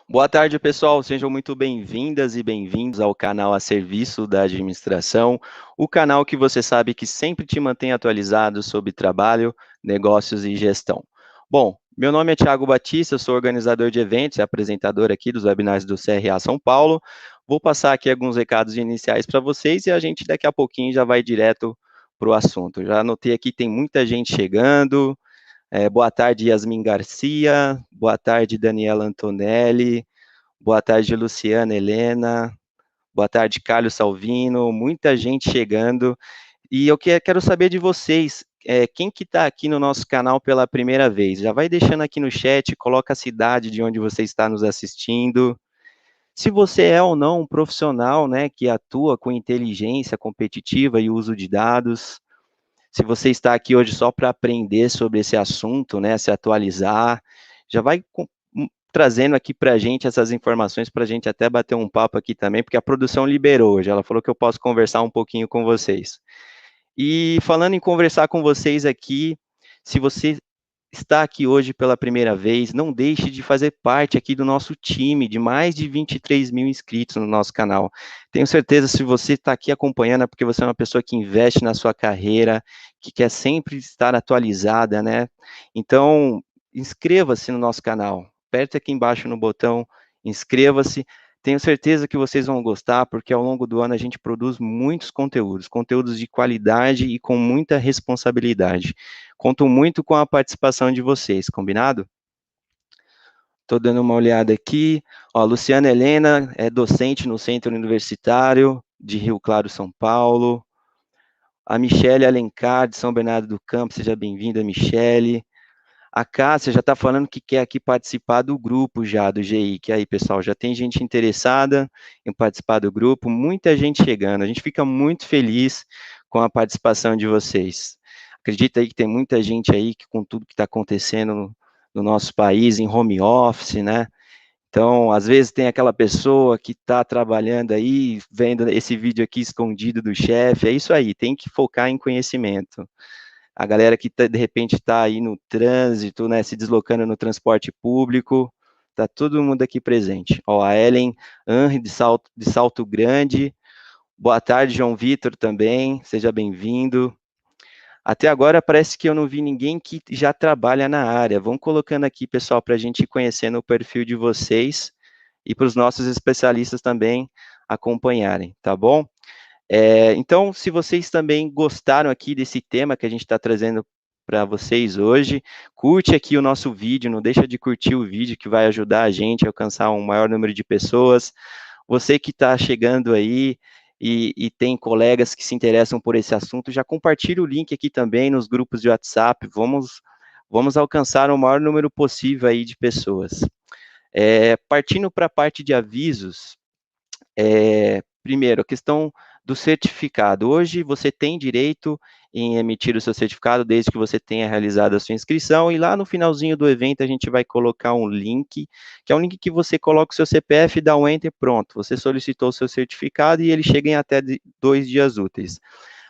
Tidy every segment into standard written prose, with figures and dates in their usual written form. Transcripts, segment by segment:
Boa tarde, pessoal. Sejam muito bem-vindas e bem-vindos ao canal a serviço da administração, o canal que você sabe que sempre te mantém atualizado sobre trabalho, negócios e gestão. Bom, meu nome é Thiago Batista, sou organizador de eventos e apresentador aqui dos webinars do CRA São Paulo. Vou passar aqui alguns recados iniciais para vocês e a gente daqui a pouquinho já vai direto para o assunto. Já anotei aqui, tem muita gente chegando. Boa tarde, Yasmin Garcia. Boa tarde, Daniela Antonelli. Boa tarde, Luciana Helena. Boa tarde, Carlos Salvino. Muita gente chegando. E eu quero saber de vocês, quem que está aqui no nosso canal pela primeira vez? Já vai deixando aqui no chat, coloca a cidade de onde você está nos assistindo. Se você é ou não um profissional, né, que atua com inteligência competitiva e uso de dados. Se você está aqui hoje só para aprender sobre esse assunto, né, se atualizar, já vai trazendo aqui para a gente essas informações, para a gente até bater um papo aqui também, porque a produção liberou hoje, ela falou que eu posso conversar um pouquinho com vocês. E falando em conversar com vocês aqui, se você está aqui hoje pela primeira vez, não deixe de fazer parte aqui do nosso time de mais de 23 mil inscritos no nosso canal. Tenho certeza, se você está aqui acompanhando, é porque você é uma pessoa que investe na sua carreira, que quer sempre estar atualizada, né? Então, inscreva-se no nosso canal. Aperte aqui embaixo no botão, inscreva-se. Tenho certeza que vocês vão gostar, porque ao longo do ano a gente produz muitos conteúdos, conteúdos de qualidade e com muita responsabilidade. Conto muito com a participação de vocês, combinado? Estou dando uma olhada aqui. Ó, Luciana Helena é docente no Centro Universitário de Rio Claro, São Paulo. A Michele Alencar, de São Bernardo do Campo, seja bem-vinda, Michele. A Cássia já está falando que quer aqui participar do grupo já, do GI, que aí, pessoal, já tem gente interessada em participar do grupo, muita gente chegando, a gente fica muito feliz com a participação de vocês. Acredita aí que tem muita gente aí que com tudo que está acontecendo no nosso país, em home office, né? Então, às vezes tem aquela pessoa que está trabalhando aí, vendo esse vídeo aqui escondido do chefe, é isso aí, tem que focar em conhecimento. A galera que de repente está aí no trânsito, né, se deslocando no transporte público, está todo mundo aqui presente. Ó, a Ellen Henry de Salto Grande, boa tarde, João Vitor também, seja bem-vindo. Até agora parece que eu não vi ninguém que já trabalha na área. Vão colocando aqui, pessoal, para a gente ir conhecendo o perfil de vocês e para os nossos especialistas também acompanharem, tá bom? Então, se vocês também gostaram aqui desse tema que a gente está trazendo para vocês hoje, curte aqui o nosso vídeo, não deixa de curtir o vídeo que vai ajudar a gente a alcançar um maior número de pessoas. Você que está chegando aí e tem colegas que se interessam por esse assunto, já compartilhe o link aqui também nos grupos de WhatsApp, vamos alcançar o maior número possível aí de pessoas. Partindo para a parte de avisos, primeiro, a questão do certificado. Hoje você tem direito em emitir o seu certificado desde que você tenha realizado a sua inscrição, e lá no finalzinho do evento a gente vai colocar um link, que é um link que você coloca o seu CPF, dá um enter, pronto, você solicitou o seu certificado e ele chega em até 2 dias úteis.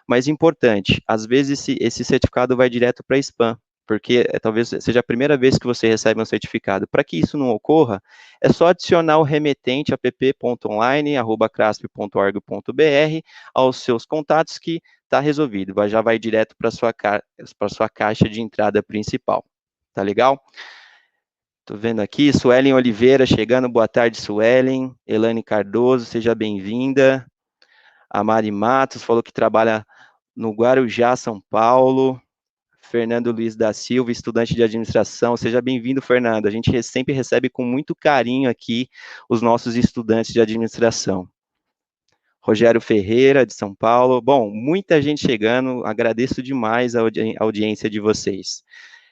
Mas importante, às vezes esse certificado vai direto para spam, porque talvez seja a primeira vez que você recebe um certificado. Para que isso não ocorra, é só adicionar o remetente app.online@crasp.org.br aos seus contatos que está resolvido, já vai direto para a sua caixa de entrada principal. Tá legal? Estou vendo aqui, Suelen Oliveira chegando, boa tarde, Suelen. Elane Cardoso, seja bem-vinda. A Mari Matos falou que trabalha no Guarujá, São Paulo. Fernando Luiz da Silva, estudante de administração. Seja bem-vindo, Fernando. A gente sempre recebe com muito carinho aqui os nossos estudantes de administração. Rogério Ferreira, de São Paulo. Bom, muita gente chegando. Agradeço demais a audiência de vocês.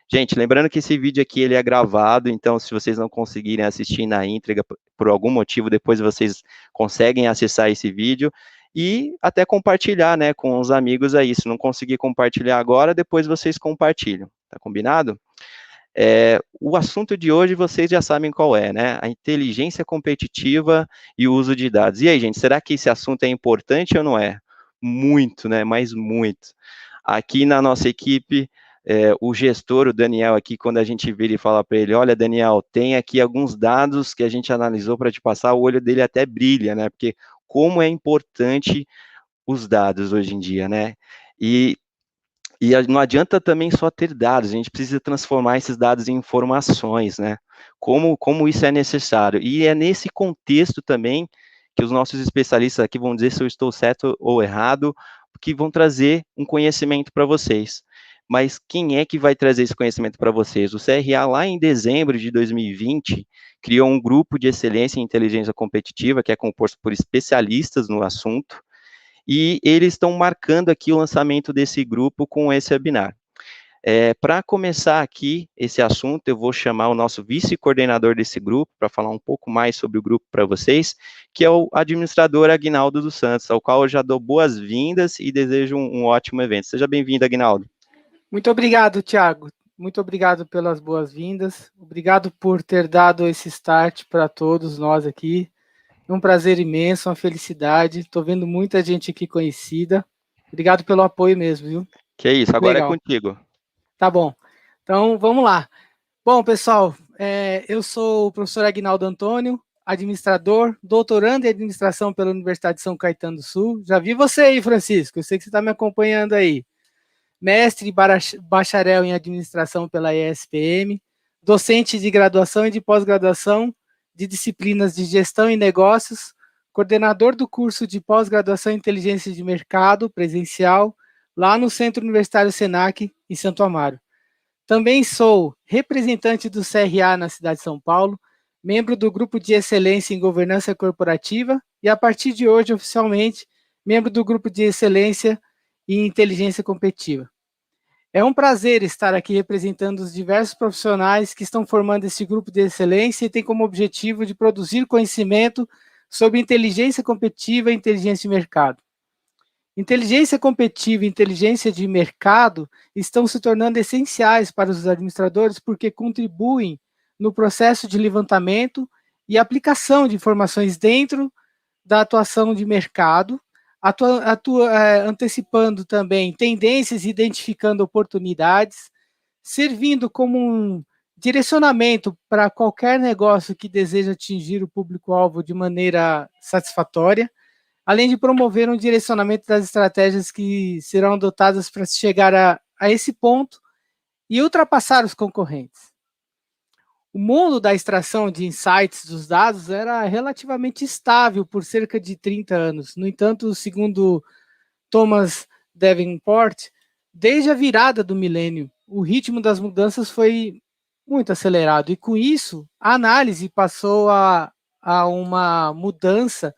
Gente, lembrando que esse vídeo aqui ele é gravado, então se vocês não conseguirem assistir na íntegra por algum motivo, depois vocês conseguem acessar esse vídeo e até compartilhar, né, com os amigos aí. Se não conseguir compartilhar agora, depois vocês compartilham, tá combinado? O assunto de hoje vocês já sabem qual é, né? A inteligência competitiva e o uso de dados. E aí, gente, será que esse assunto é importante ou não é? Muito, né? Mas muito. Aqui na nossa equipe, o gestor, o Daniel aqui, quando a gente vira e fala para ele, olha, Daniel, tem aqui alguns dados que a gente analisou para te passar, o olho dele até brilha, né? Porque como é importante os dados hoje em dia, né? E não adianta também só ter dados, a gente precisa transformar esses dados em informações, né? Como isso é necessário. E é nesse contexto também que os nossos especialistas aqui vão dizer se eu estou certo ou errado, que vão trazer um conhecimento para vocês. Mas quem é que vai trazer esse conhecimento para vocês? O CRA, lá em dezembro de 2020, criou um grupo de excelência em inteligência competitiva, que é composto por especialistas no assunto, e eles estão marcando aqui o lançamento desse grupo com esse webinar. Para começar aqui esse assunto, eu vou chamar o nosso vice-coordenador desse grupo para falar um pouco mais sobre o grupo para vocês, que é o administrador Aguinaldo dos Santos, ao qual eu já dou boas-vindas e desejo um ótimo evento. Seja bem-vindo, Aguinaldo. Muito obrigado, Thiago. Muito obrigado pelas boas-vindas. Obrigado por ter dado esse start para todos nós aqui. É um prazer imenso, uma felicidade. Estou vendo muita gente aqui conhecida. Obrigado pelo apoio mesmo, viu? Que isso, Muito agora legal. é contigo. Tá bom. Então, vamos lá. Bom, pessoal, eu sou o professor Aguinaldo Antônio, administrador, doutorando em administração pela Universidade de São Caetano do Sul. Já vi você aí, Francisco. Eu sei que você está me acompanhando aí. Mestre e bacharel em administração pela ESPM, docente de graduação e de pós-graduação de disciplinas de gestão e negócios, coordenador do curso de pós-graduação em inteligência de mercado presencial, lá no Centro Universitário Senac, em Santo Amaro. Também sou representante do CRA na cidade de São Paulo, membro do Grupo de Excelência em Governança Corporativa e, a partir de hoje, oficialmente, membro do Grupo de Excelência em Inteligência Competitiva. É um prazer estar aqui representando os diversos profissionais que estão formando esse grupo de excelência e tem como objetivo de produzir conhecimento sobre inteligência competitiva e inteligência de mercado. Inteligência competitiva e inteligência de mercado estão se tornando essenciais para os administradores porque contribuem no processo de levantamento e aplicação de informações dentro da atuação de mercado, antecipando também tendências e identificando oportunidades, servindo como um direcionamento para qualquer negócio que deseja atingir o público-alvo de maneira satisfatória, além de promover um direcionamento das estratégias que serão adotadas para se chegar a esse ponto e ultrapassar os concorrentes. O mundo da extração de insights dos dados era relativamente estável por cerca de 30 anos. No entanto, segundo Thomas Davenport, desde a virada do milênio, o ritmo das mudanças foi muito acelerado. E com isso, a análise passou a uma mudança,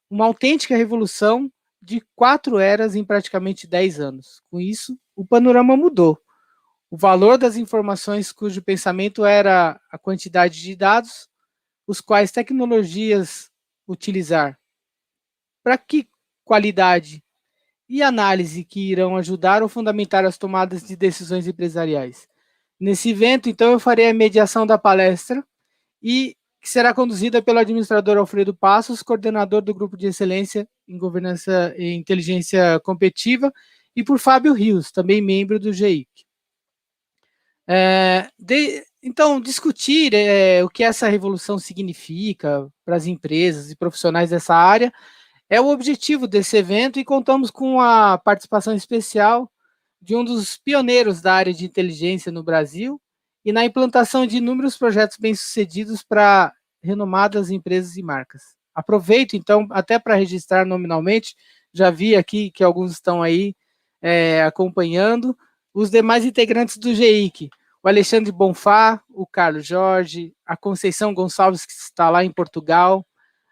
uma autêntica revolução de 4 eras em praticamente 10 anos. Com isso, o panorama mudou. O valor das informações cujo pensamento era a quantidade de dados, os quais tecnologias utilizar, para que qualidade e análise que irão ajudar ou fundamentar as tomadas de decisões empresariais. Nesse evento, então, eu farei a mediação da palestra e que será conduzida pelo administrador Alfredo Passos, coordenador do Grupo de Excelência em Governança e Inteligência Competitiva, e por Fábio Rios, também membro do GEIC. Então, discutir o que essa revolução significa para as empresas e profissionais dessa área é o objetivo desse evento e contamos com a participação especial de um dos pioneiros da área de inteligência no Brasil e na implantação de inúmeros projetos bem-sucedidos para renomadas empresas e marcas. Aproveito, então, até para registrar nominalmente, já vi aqui que alguns estão aí acompanhando, os demais integrantes do GEIC, o Alexandre Bonfá, o Carlos Jorge, a Conceição Gonçalves, que está lá em Portugal,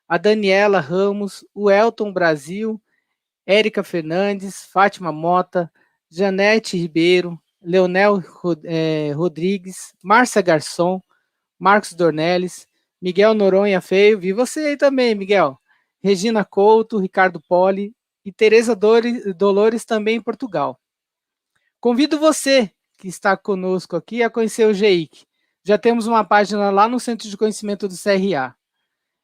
a Daniela Ramos, o Elton Brasil, Érica Fernandes, Fátima Mota, Janete Ribeiro, Leonel Rodrigues, Márcia Garçom, Marcos Dornelles, Miguel Noronha Feio, vi você aí também, Miguel, Regina Couto, Ricardo Poli e Tereza Dolores também em Portugal. Convido você que está conosco aqui a conhecer o GEIC. Já temos uma página lá no Centro de Conhecimento do CRA.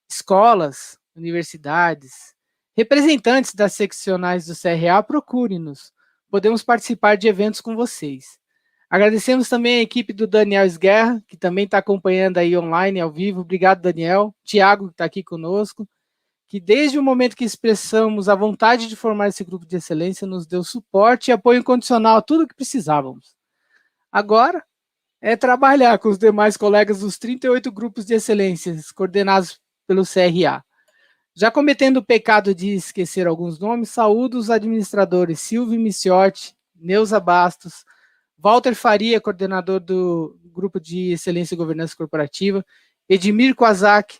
Escolas, universidades, representantes das seccionais do CRA, procure-nos. Podemos participar de eventos com vocês. Agradecemos também a equipe do Daniel Esguerra, que também está acompanhando aí online, ao vivo. Obrigado, Daniel. Tiago, que está aqui conosco, que desde o momento que expressamos a vontade de formar esse grupo de excelência, nos deu suporte e apoio incondicional a tudo o que precisávamos. Agora é trabalhar com os demais colegas dos 38 grupos de excelência coordenados pelo CRA. Já cometendo o pecado de esquecer alguns nomes, saúdo os administradores Silvio Miciotti, Neuza Bastos, Walter Faria, coordenador do Grupo de Excelência e Governança Corporativa, Edmir Kwazak,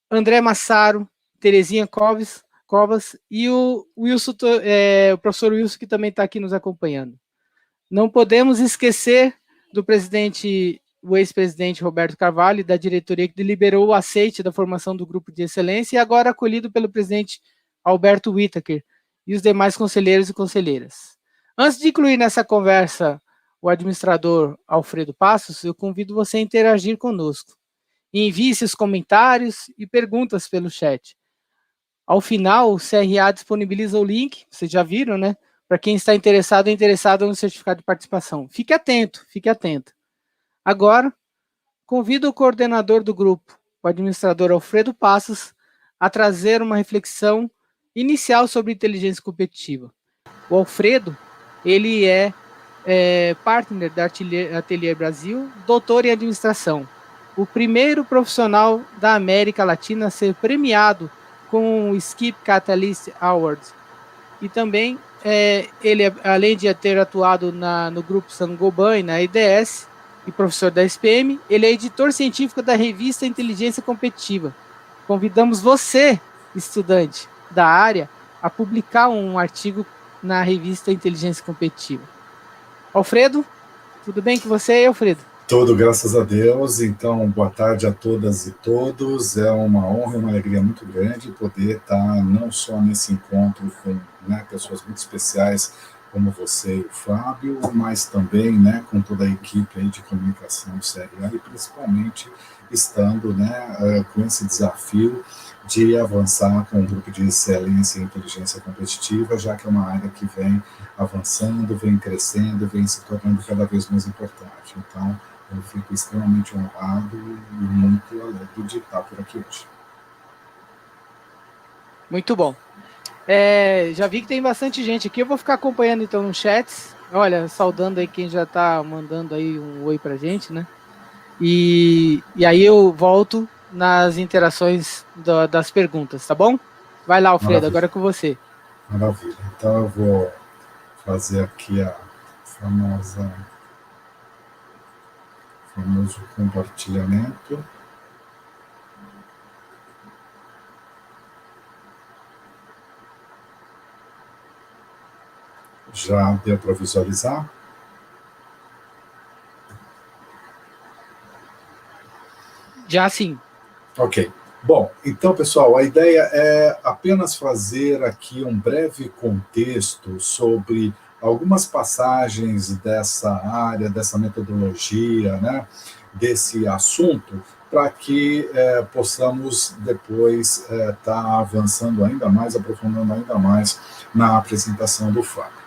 André Massaro, Terezinha Covas e o Wilson, o professor Wilson, que também está aqui nos acompanhando. Não podemos esquecer do presidente, o ex-presidente Roberto Carvalho, da diretoria que deliberou o aceite da formação do grupo de excelência e agora acolhido pelo presidente Alberto Whittaker e os demais conselheiros e conselheiras. Antes de incluir nessa conversa o administrador Alfredo Passos, eu convido você a interagir conosco. Envie seus comentários e perguntas pelo chat. Ao final, o CRA disponibiliza o link, vocês já viram, né? Para quem está interessado ou interessado no certificado de participação. Fique atento, fique atento. Agora, convido o coordenador do grupo, o administrador Alfredo Passos, a trazer uma reflexão inicial sobre inteligência competitiva. O Alfredo, ele é partner da Atelier Brasil, doutor em administração. O primeiro profissional da América Latina a ser premiado com o Skip Catalyst Award. E também, ele, além de ter atuado no Grupo Saint-Gobain e na IDS, e professor da SPM, ele é editor científico da revista Inteligência Competitiva. Convidamos você, estudante da área, a publicar um artigo na revista Inteligência Competitiva. Alfredo, tudo bem com você, Alfredo? Tudo, graças a Deus. Então, boa tarde a todas e todos. É uma honra e uma alegria muito grande poder estar não só nesse encontro com pessoas muito especiais como você e o Fábio, mas também com toda a equipe aí de comunicação do CRA e principalmente estando com esse desafio de avançar com o grupo de excelência e inteligência competitiva, já que é uma área que vem avançando, vem crescendo, vem se tornando cada vez mais importante. Então, eu fico extremamente honrado e muito alegre de estar por aqui hoje. Muito bom. Já vi que tem bastante gente aqui. Eu vou ficar acompanhando então no chat. Olha, saudando aí quem já está mandando aí um oi pra gente, né? E aí eu volto nas interações das perguntas, tá bom? Vai lá, Alfredo, maravilha. Agora é com você. Maravilha. Então eu vou fazer aqui a famoso compartilhamento. Já deu para visualizar? Já sim. Ok. Bom, então, pessoal, a ideia é apenas fazer aqui um breve contexto sobre algumas passagens dessa área, dessa metodologia, desse assunto, para que possamos depois estar avançando ainda mais, aprofundando ainda mais na apresentação do Fábio.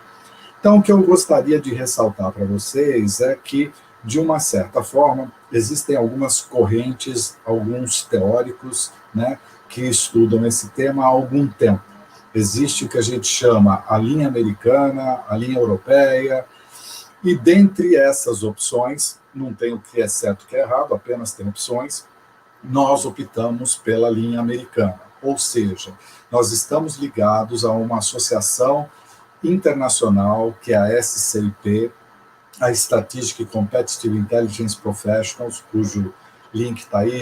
Então, o que eu gostaria de ressaltar para vocês é que, de uma certa forma, existem algumas correntes, alguns teóricos, que estudam esse tema há algum tempo. Existe o que a gente chama a linha americana, a linha europeia, e dentre essas opções, não tem o que é certo e o que é errado, apenas tem opções, nós optamos pela linha americana. Ou seja, nós estamos ligados a uma associação internacional, que é a SCIP, a Strategic Competitive Intelligence Professionals, cujo link está aí,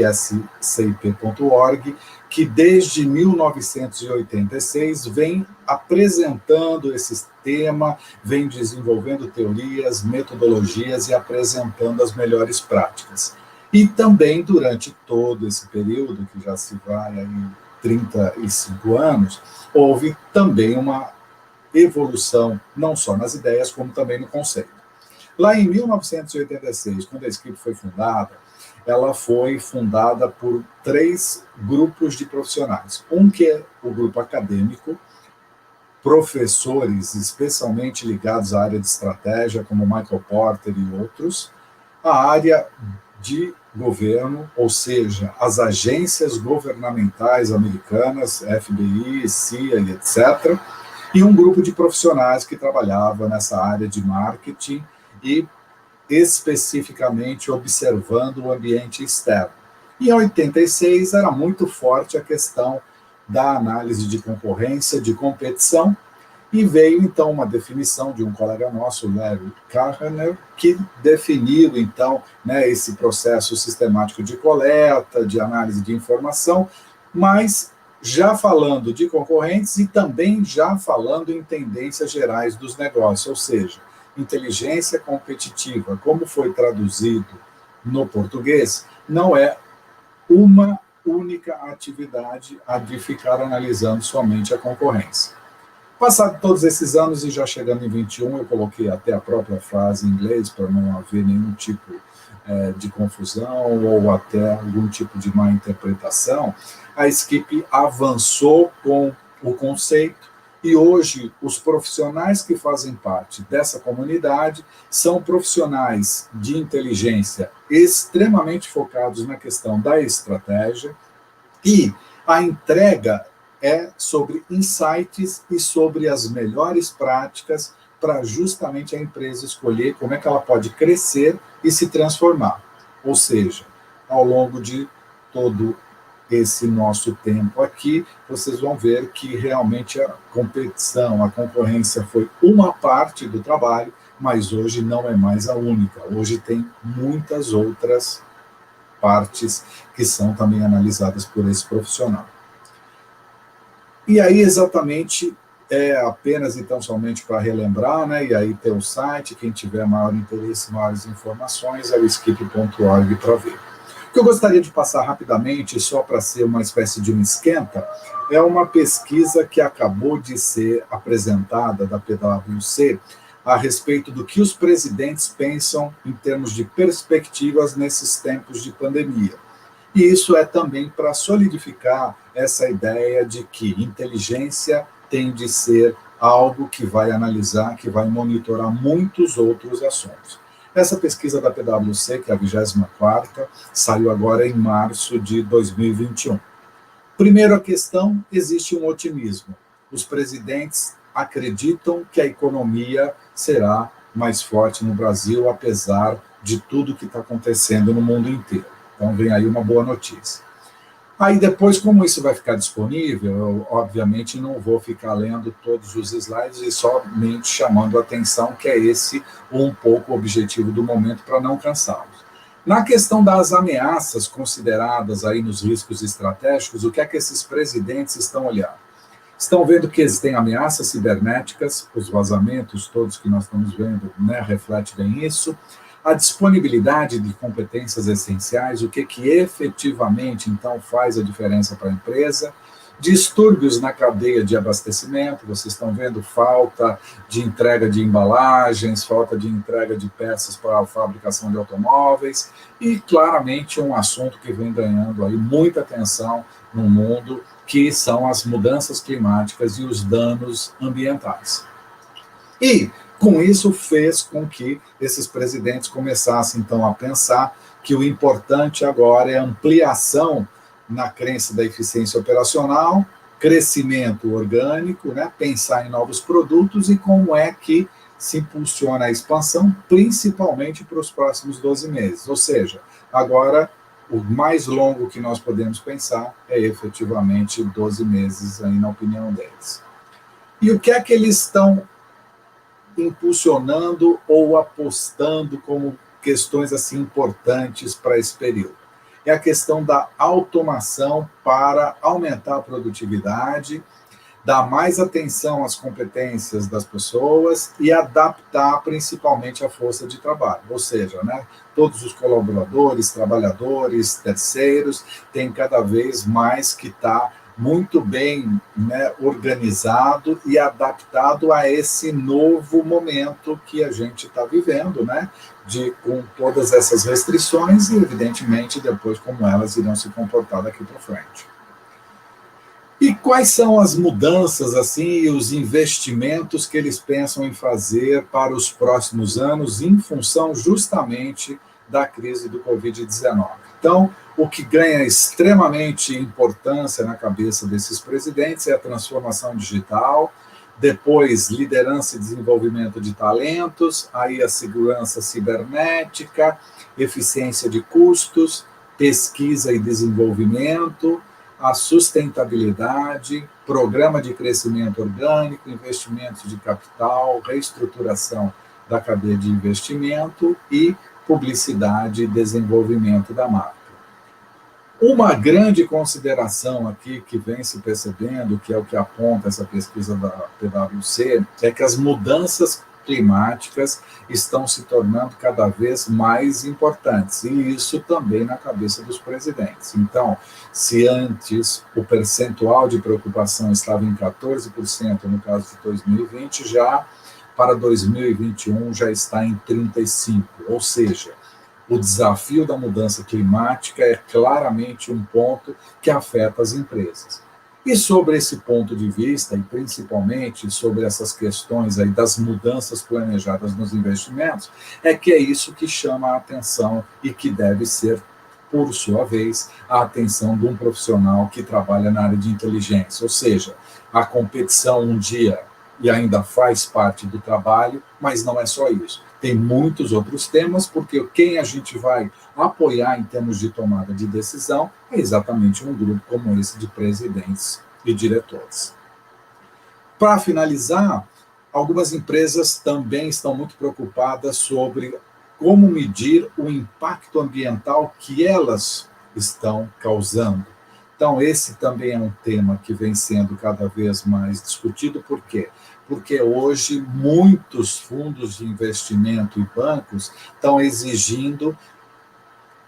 scip.org, que desde 1986 vem apresentando esse tema, vem desenvolvendo teorias, metodologias e apresentando as melhores práticas. E também, durante todo esse período, que já se vai aí 35 anos, houve também uma evolução, não só nas ideias, como também no conceito. Lá em 1986, quando a SCIP foi fundada, ela foi fundada por 3 grupos de profissionais. Um que é o grupo acadêmico, professores, especialmente ligados à área de estratégia, como Michael Porter e outros, a área de governo, ou seja, as agências governamentais americanas, FBI, CIA e etc., e um grupo de profissionais que trabalhava nessa área de marketing e especificamente observando o ambiente externo. E em 86 era muito forte a questão da análise de concorrência, de competição, e veio então uma definição de um colega nosso, Larry Kahner, que definiu então, né, esse processo sistemático de coleta, de análise de informação, mas já falando de concorrentes e também já falando em tendências gerais dos negócios, ou seja, inteligência competitiva, como foi traduzido no português, não é uma única atividade a de ficar analisando somente a concorrência. Passado todos esses anos e já chegando em 21, eu coloquei até a própria frase em inglês para não haver nenhum tipo de confusão ou até algum tipo de má interpretação. A Skip avançou com o conceito e hoje os profissionais que fazem parte dessa comunidade são profissionais de inteligência extremamente focados na questão da estratégia e a entrega é sobre insights e sobre as melhores práticas para justamente a empresa escolher como é que ela pode crescer e se transformar. Ou seja, ao longo de todo esse nosso tempo aqui, vocês vão ver que realmente a competição, a concorrência foi uma parte do trabalho, mas hoje não é mais a única. Hoje tem muitas outras partes que são também analisadas por esse profissional. E aí, exatamente, apenas então somente para relembrar, né, e aí tem o site, quem tiver maior interesse, maiores informações, é o skip.org para ver. O que eu gostaria de passar rapidamente, só para ser uma espécie de um esquenta, é uma pesquisa que acabou de ser apresentada da PwC a respeito do que os presidentes pensam em termos de perspectivas nesses tempos de pandemia. E isso é também para solidificar essa ideia de que inteligência tem de ser algo que vai analisar, que vai monitorar muitos outros assuntos. Essa pesquisa da PwC, que é a 24ª, saiu agora em março de 2021. Primeiro, a questão, existe um otimismo. Os presidentes acreditam que a economia será mais forte no Brasil, apesar de tudo que está acontecendo no mundo inteiro. Então, vem aí uma boa notícia. Aí, depois, como isso vai ficar disponível, eu, obviamente, não vou ficar lendo todos os slides e somente chamando a atenção, que é esse um pouco o objetivo do momento, para não cansá-los. Na questão das ameaças consideradas aí nos riscos estratégicos, o que é que esses presidentes estão olhando? Estão vendo que existem ameaças cibernéticas, os vazamentos todos que nós estamos vendo, né, reflete bem isso, a disponibilidade de competências essenciais, o que efetivamente, então, faz a diferença para a empresa, distúrbios na cadeia de abastecimento, vocês estão vendo falta de entrega de embalagens, falta de entrega de peças para a fabricação de automóveis, e claramente um assunto que vem ganhando aí muita atenção no mundo, que são as mudanças climáticas e os danos ambientais. E com isso, fez com que esses presidentes começassem, então, a pensar que o importante agora é a ampliação na crença da eficiência operacional, crescimento orgânico, né, pensar em novos produtos e como é que se impulsiona a expansão, principalmente para os próximos 12 meses. Ou seja, agora, o mais longo que nós podemos pensar é efetivamente 12 meses, aí, na opinião deles. E o que é que eles estão impulsionando ou apostando como questões assim importantes para esse período? É a questão da automação para aumentar a produtividade, dar mais atenção às competências das pessoas e adaptar principalmente a força de trabalho. Ou seja, né, todos os colaboradores, trabalhadores, terceiros, têm cada vez mais que estar muito bem, né, organizado e adaptado a esse novo momento que a gente está vivendo, né, com todas essas restrições e, evidentemente, depois como elas irão se comportar daqui para frente. E quais são as mudanças assim, e os investimentos que eles pensam em fazer para os próximos anos em função justamente da crise do Covid-19? Então, o que ganha extremamente importância na cabeça desses presidentes é a transformação digital, depois liderança e desenvolvimento de talentos, aí a segurança cibernética, eficiência de custos, pesquisa e desenvolvimento, a sustentabilidade, programa de crescimento orgânico, investimentos de capital, reestruturação da cadeia de investimento e publicidade e desenvolvimento da marca. Uma grande consideração aqui que vem se percebendo, que é o que aponta essa pesquisa da PwC, é que as mudanças climáticas estão se tornando cada vez mais importantes, e isso também na cabeça dos presidentes. Então, se antes o percentual de preocupação estava em 14% no caso de 2020, já para 2021 já está em 35%, ou seja, o desafio da mudança climática é claramente um ponto que afeta as empresas. E sobre esse ponto de vista, e principalmente sobre essas questões aí das mudanças planejadas nos investimentos, é que é isso que chama a atenção e que deve ser, por sua vez, a atenção de um profissional que trabalha na área de inteligência. Ou seja, a competição um dia e ainda faz parte do trabalho, mas não é só isso. Tem muitos outros temas, porque quem a gente vai apoiar em termos de tomada de decisão é exatamente um grupo como esse de presidentes e diretores. Para finalizar, algumas empresas também estão muito preocupadas sobre como medir o impacto ambiental que elas estão causando. Então, esse também é um tema que vem sendo cada vez mais discutido. Por quê? Porque hoje muitos fundos de investimento e bancos estão exigindo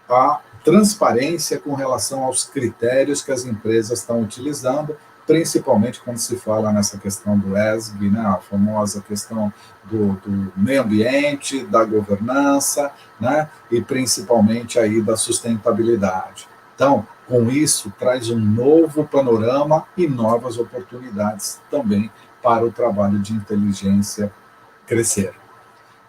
a transparência com relação aos critérios que as empresas estão utilizando, principalmente quando se fala nessa questão do ESG, né, a famosa questão do meio ambiente, da governança, né, e principalmente aí da sustentabilidade. Então, com isso, traz um novo panorama e novas oportunidades também para o trabalho de inteligência crescer.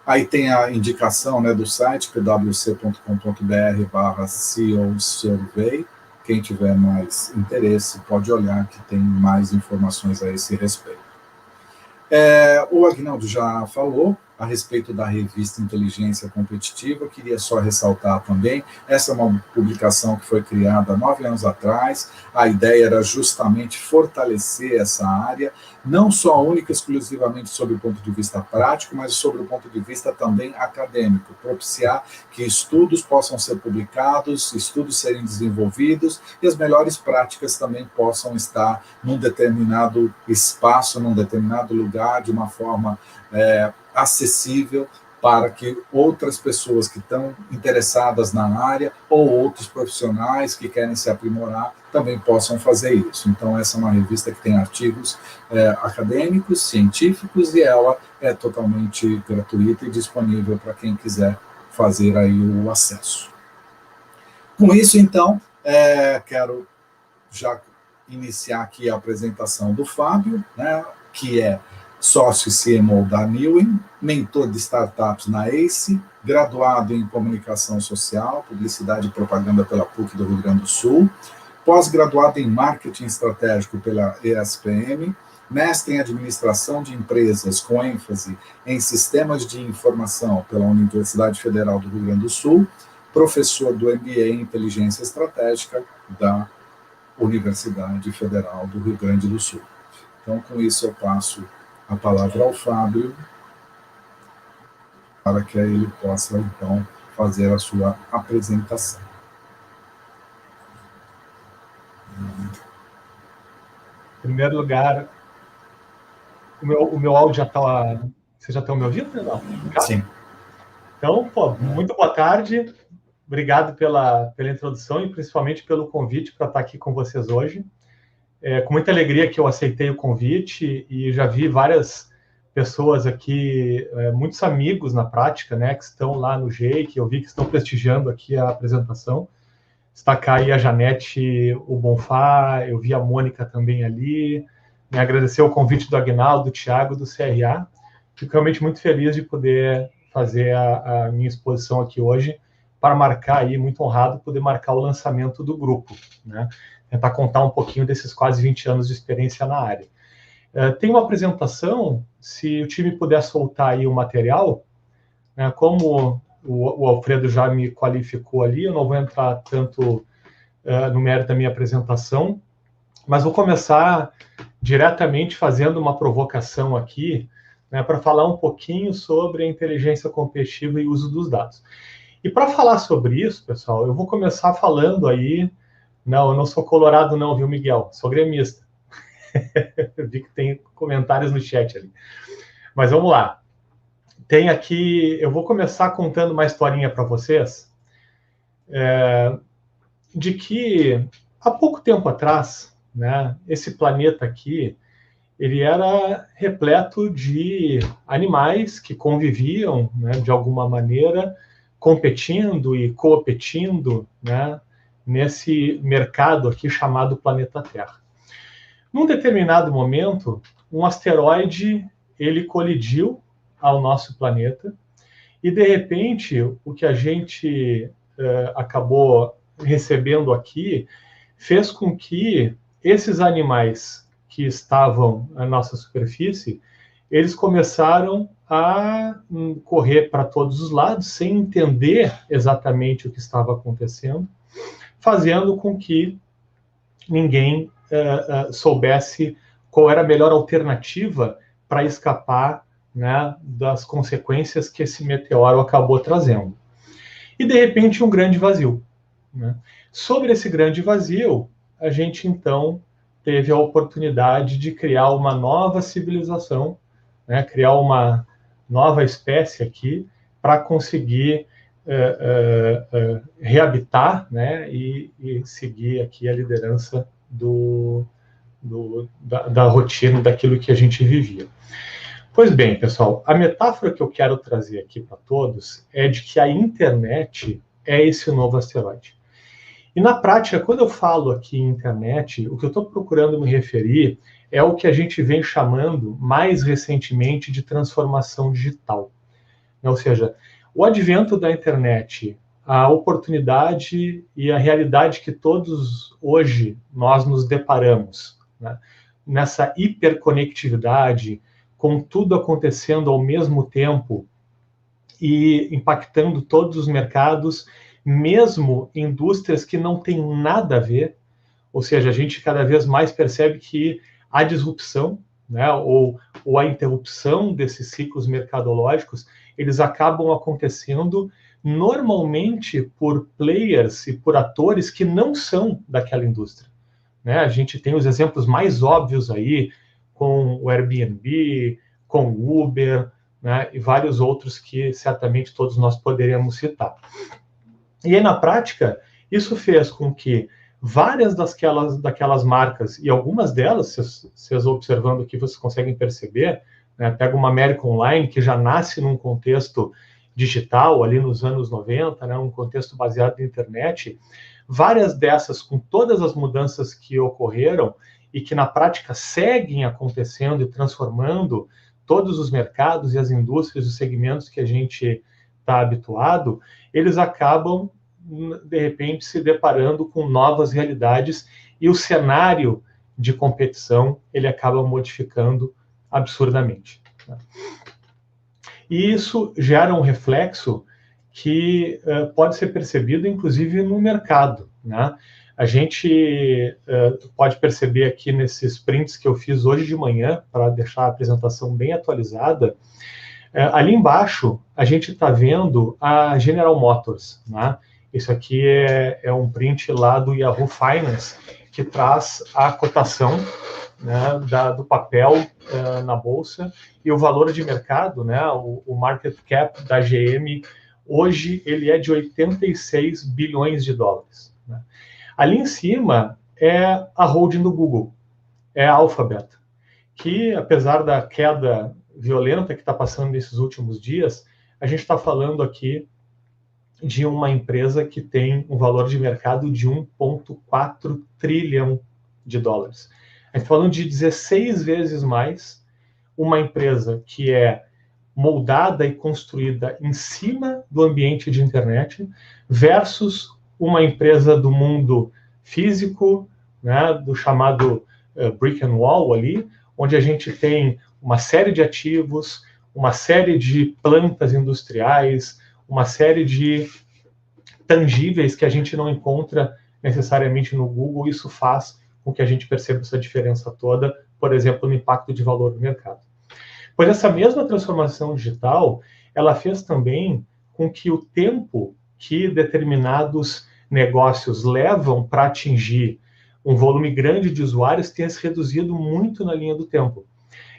Aí tem a indicação, né, do site, pwc.com.br/CEO Survey. Quem tiver mais interesse pode olhar, que tem mais informações a esse respeito. O Aguinaldo já falou a respeito da revista Inteligência Competitiva. Queria só ressaltar também, essa é uma publicação que foi criada há 9 anos atrás. A ideia era justamente fortalecer essa área, não só única e exclusivamente sob o ponto de vista prático, mas sob o ponto de vista também acadêmico, propiciar que estudos possam ser publicados, estudos serem desenvolvidos e as melhores práticas também possam estar num determinado espaço, num determinado lugar, de uma forma acessível, para que outras pessoas que estão interessadas na área ou outros profissionais que querem se aprimorar também possam fazer isso. Então, essa é uma revista que tem artigos acadêmicos, científicos, e ela é totalmente gratuita e disponível para quem quiser fazer aí o acesso. Com isso, então, quero já iniciar aqui a apresentação do Fábio, né, que é sócio CMO da Newin, mentor de startups na ACE, graduado em Comunicação Social, Publicidade e Propaganda pela PUC do Rio Grande do Sul, pós-graduado em Marketing Estratégico pela ESPM, mestre em Administração de Empresas com ênfase em Sistemas de Informação pela Universidade Federal do Rio Grande do Sul, professor do MBA em Inteligência Estratégica da Universidade Federal do Rio Grande do Sul. Então, com isso, eu passo a palavra ao Fábio, para que ele possa, então, fazer a sua apresentação. Em primeiro lugar, o meu áudio já está... Vocês já estão me ouvindo? Não? Sim. Então, muito boa tarde. Obrigado pela introdução e principalmente pelo convite para estar aqui com vocês hoje. Com muita alegria que eu aceitei o convite e já vi várias pessoas aqui, muitos amigos na prática, né, que estão lá no GEI, que eu vi que estão prestigiando aqui a apresentação. destacar aí a Janete, o Bonfá, eu vi a Mônica também ali, né, agradecer o convite do Agnaldo, do Thiago, do CRA. Fico realmente muito feliz de poder fazer a minha exposição aqui hoje, para marcar aí, muito honrado, poder marcar o lançamento do grupo, né? Tentar contar um pouquinho desses quase 20 anos de experiência na área. Tem uma apresentação, se o time puder soltar aí o material, né, como o Alfredo já me qualificou ali, eu não vou entrar tanto no mérito da minha apresentação, mas vou começar diretamente fazendo uma provocação aqui, né, para falar um pouquinho sobre a inteligência competitiva e uso dos dados. E para falar sobre isso, pessoal, eu vou começar falando aí... Não, eu não sou colorado não, viu, Miguel? Sou gremista. Eu vi que tem comentários no chat ali. Mas vamos lá. Tem aqui... Eu vou começar contando uma historinha para vocês, de que há pouco tempo atrás, né, esse planeta aqui, ele era repleto de animais que conviviam, né, de alguma maneira, competindo e coopetindo, né, nesse mercado aqui chamado planeta Terra. Num determinado momento, um asteroide, ele colidiu ao nosso planeta e, de repente, o que a gente acabou recebendo aqui fez com que esses animais que estavam na nossa superfície, eles começaram a correr para todos os lados, sem entender exatamente o que estava acontecendo, fazendo com que ninguém soubesse qual era a melhor alternativa para escapar, né, das consequências que esse meteoro acabou trazendo. E, de repente, um grande vazio, né? Sobre esse grande vazio, a gente, então, teve a oportunidade de criar uma nova civilização, né, criar uma nova espécie aqui, para conseguir reabitar, né, e seguir aqui a liderança da rotina, daquilo que a gente vivia. Pois bem, pessoal, a metáfora que eu quero trazer aqui para todos é de que a internet é esse novo asteroide. E na prática, quando eu falo aqui em internet, o que eu estou procurando me referir é o que a gente vem chamando mais recentemente de transformação digital. Ou seja, o advento da internet, a oportunidade e a realidade que todos hoje nós nos deparamos, né, nessa hiperconectividade, com tudo acontecendo ao mesmo tempo e impactando todos os mercados, mesmo indústrias que não têm nada a ver, ou seja, a gente cada vez mais percebe que a disrupção, né, ou a interrupção desses ciclos mercadológicos, eles acabam acontecendo normalmente por players e por atores que não são daquela indústria, né? A gente tem os exemplos mais óbvios aí, com o Airbnb, com o Uber, né, e vários outros que certamente todos nós poderíamos citar. E aí, na prática, isso fez com que várias daquelas marcas, e algumas delas, vocês observando aqui, vocês conseguem perceber, né, pega uma América Online, que já nasce num contexto digital, ali nos anos 90, né, um contexto baseado na internet, várias dessas, com todas as mudanças que ocorreram, e que na prática seguem acontecendo e transformando todos os mercados e as indústrias e os segmentos que a gente está habituado, eles acabam, de repente, se deparando com novas realidades e o cenário de competição ele acaba modificando absurdamente, né? E isso gera um reflexo que pode ser percebido, inclusive, no mercado, né? A gente pode perceber aqui nesses prints que eu fiz hoje de manhã, para deixar a apresentação bem atualizada, ali embaixo a gente está vendo a General Motors, né? Isso aqui é um print lá do Yahoo Finance, que traz a cotação, né, do papel na bolsa e o valor de mercado, né, o market cap da GM, hoje ele é de 86 bilhões de dólares, né? Ali em cima é a holding do Google, é a Alphabet, que apesar da queda violenta que está passando nesses últimos dias, a gente está falando aqui de uma empresa que tem um valor de mercado de 1,4 trilhão de dólares. A gente está falando de 16 vezes mais uma empresa que é moldada e construída em cima do ambiente de internet versus uma empresa do mundo físico, né, do chamado brick and wall ali, onde a gente tem uma série de ativos, uma série de plantas industriais, uma série de tangíveis que a gente não encontra necessariamente no Google. Isso faz com que a gente perceba essa diferença toda, por exemplo, no impacto de valor do mercado. Pois essa mesma transformação digital, ela fez também com que o tempo que determinados negócios levam para atingir um volume grande de usuários tenha se reduzido muito na linha do tempo.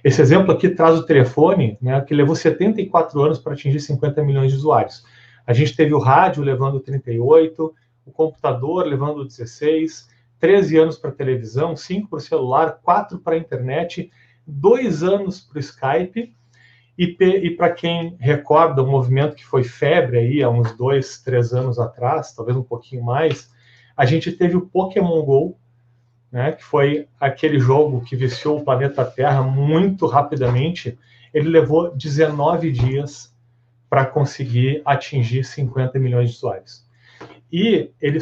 Esse exemplo aqui traz o telefone, né, que levou 74 anos para atingir 50 milhões de usuários. A gente teve o rádio levando 38, o computador levando 16, 13 anos para televisão, 5 para o celular, 4 para a internet, 2 anos para o Skype, e para quem recorda um movimento que foi febre aí há uns 2, 3 anos atrás, talvez um pouquinho mais, a gente teve o Pokémon GO, né, que foi aquele jogo que viciou o planeta Terra muito rapidamente. Ele levou 19 dias para conseguir atingir 50 milhões de usuários. E ele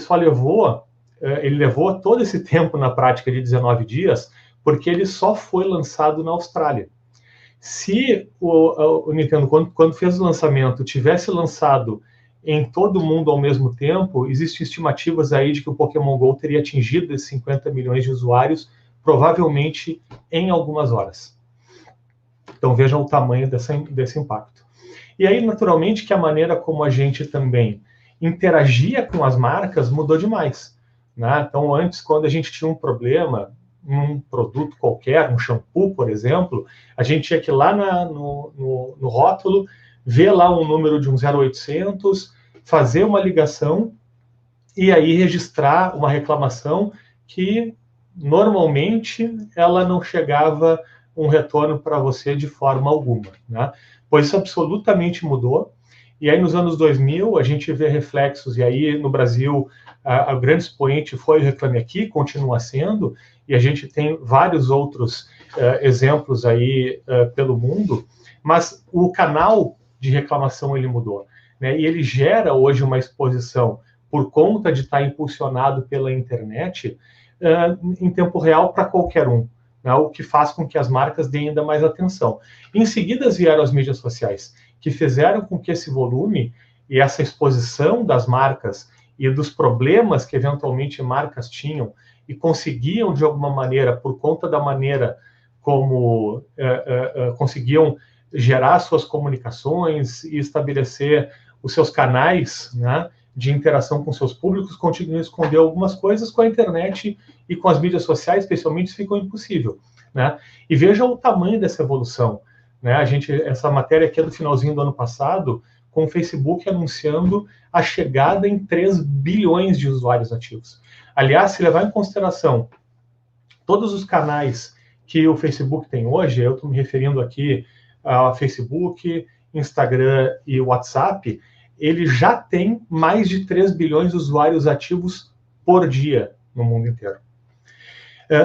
levou todo esse tempo na prática de 19 dias, porque ele só foi lançado na Austrália. Se o Nintendo, quando fez o lançamento, tivesse lançado em todo o mundo ao mesmo tempo, existem estimativas aí de que o Pokémon GO teria atingido esses 50 milhões de usuários, provavelmente em algumas horas. Então vejam o tamanho desse impacto. E aí, naturalmente, que a maneira como a gente também interagia com as marcas mudou demais, né? Então, antes, quando a gente tinha um problema, um produto qualquer, um shampoo, por exemplo, a gente tinha que ir lá no rótulo, ver lá um número de um 0800, fazer uma ligação e aí registrar uma reclamação que, normalmente, ela não chegava um retorno para você de forma alguma, né? Pois isso absolutamente mudou. E aí, nos anos 2000, a gente vê reflexos, e aí, no Brasil, a grande expoente foi o Reclame Aqui, continua sendo, e a gente tem vários outros exemplos aí pelo mundo, mas o canal de reclamação, ele mudou, né? E ele gera hoje uma exposição, por conta de estar impulsionado pela internet, em tempo real para qualquer um, né? O que faz com que as marcas deem ainda mais atenção. Em seguida vieram as mídias sociais, que fizeram com que esse volume e essa exposição das marcas e dos problemas que eventualmente marcas tinham e conseguiam, de alguma maneira, por conta da maneira como conseguiam gerar suas comunicações e estabelecer os seus canais, né, de interação com seus públicos, continuam a esconder algumas coisas. Com a internet e com as mídias sociais, especialmente, isso ficou impossível, né? E veja o tamanho dessa evolução, né? Essa matéria aqui é do finalzinho do ano passado, com o Facebook anunciando a chegada em 3 bilhões de usuários ativos. Aliás, se levar em consideração todos os canais que o Facebook tem hoje, eu estou me referindo aqui a Facebook, Instagram e WhatsApp, ele já tem mais de 3 bilhões de usuários ativos por dia no mundo inteiro.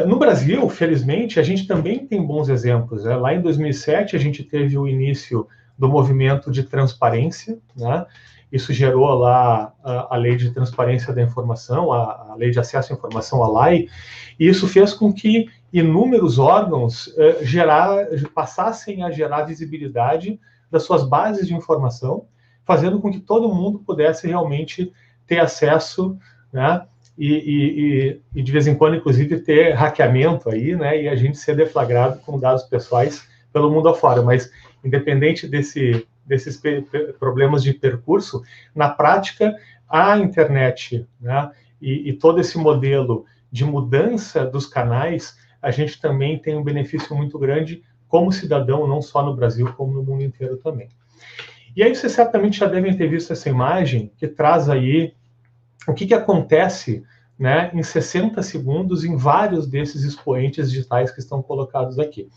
No Brasil, felizmente, a gente também tem bons exemplos, né? Lá em 2007, a gente teve o início do movimento de transparência, né? Isso gerou lá a Lei de Transparência da Informação, a Lei de Acesso à Informação, a LAI, e isso fez com que inúmeros órgãos passassem a gerar visibilidade das suas bases de informação, fazendo com que todo mundo pudesse realmente ter acesso, né? E de vez em quando, inclusive, ter hackeamento aí, né? E a gente ser deflagrado com dados pessoais pelo mundo afora. Mas, independente desses problemas de percurso, na prática, a internet, né, e todo esse modelo de mudança dos canais, a gente também tem um benefício muito grande como cidadão, não só no Brasil, como no mundo inteiro também. E aí vocês certamente já devem ter visto essa imagem, que traz aí o que acontece, né, em 60 segundos em vários desses expoentes digitais que estão colocados aqui.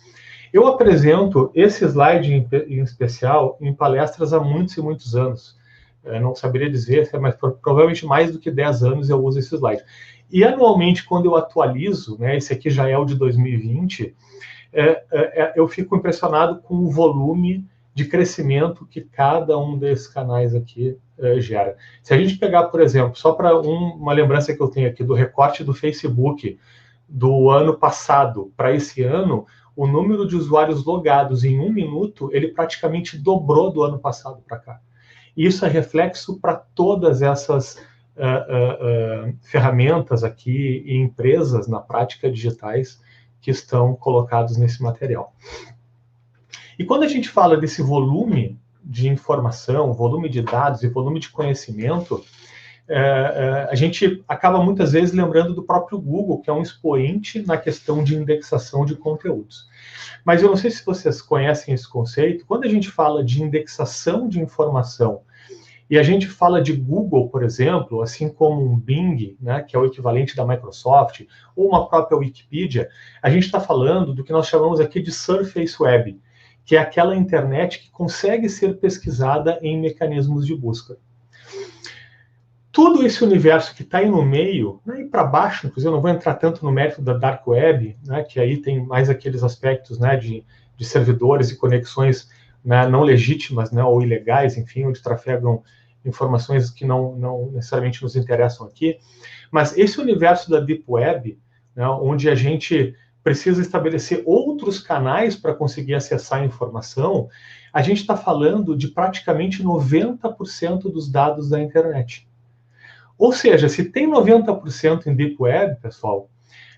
Eu apresento esse slide em especial em palestras há muitos e muitos anos, Eu não saberia dizer, mas provavelmente mais do que 10 anos eu uso esse slide. E anualmente, quando eu atualizo, né, esse aqui já é o de 2020, eu fico impressionado com o volume de crescimento que cada um desses canais aqui gera. Se a gente pegar, por exemplo, só para uma lembrança que eu tenho aqui do recorte do Facebook do ano passado para esse ano, o número de usuários logados em 1 minuto, ele praticamente dobrou do ano passado para cá. E isso é reflexo para todas essas ferramentas aqui e empresas na prática digitais que estão colocados nesse material. E quando a gente fala desse volume de informação, volume de dados e volume de conhecimento, a gente acaba muitas vezes lembrando do próprio Google, que é um expoente na questão de indexação de conteúdos. Mas eu não sei se vocês conhecem esse conceito. Quando a gente fala de indexação de informação e a gente fala de Google, por exemplo, assim como um Bing, né, que é o equivalente da Microsoft, ou uma própria Wikipedia, a gente está falando do que nós chamamos aqui de Surface Web, que é aquela internet que consegue ser pesquisada em mecanismos de busca. Todo esse universo que está aí no meio, né, e para baixo, inclusive eu não vou entrar tanto no mérito da Dark Web, né, que aí tem mais aqueles aspectos, né, de servidores e conexões, né, não legítimas, né, ou ilegais, enfim, onde trafegam informações que não necessariamente nos interessam aqui. Mas esse universo da Deep Web, né, onde a gente precisa estabelecer outros canais para conseguir acessar a informação, a gente está falando de praticamente 90% dos dados da internet. Ou seja, se tem 90% em Deep Web, pessoal,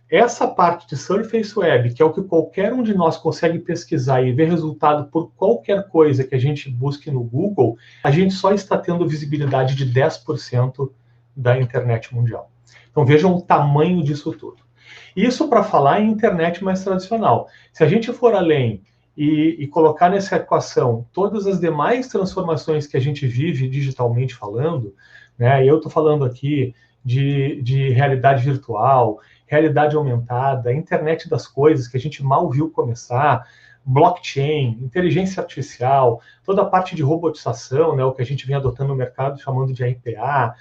essa parte de Surface Web, que é o que qualquer um de nós consegue pesquisar e ver resultado por qualquer coisa que a gente busque no Google, a gente só está tendo visibilidade de 10% da internet mundial. Então vejam o tamanho disso tudo. Isso para falar em internet mais tradicional. Se a gente for além e colocar nessa equação todas as demais transformações que a gente vive digitalmente falando, né, eu estou falando aqui de realidade virtual, realidade aumentada, internet das coisas que a gente mal viu começar, blockchain, inteligência artificial, toda a parte de robotização, né, o que a gente vem adotando no mercado chamando de RPA,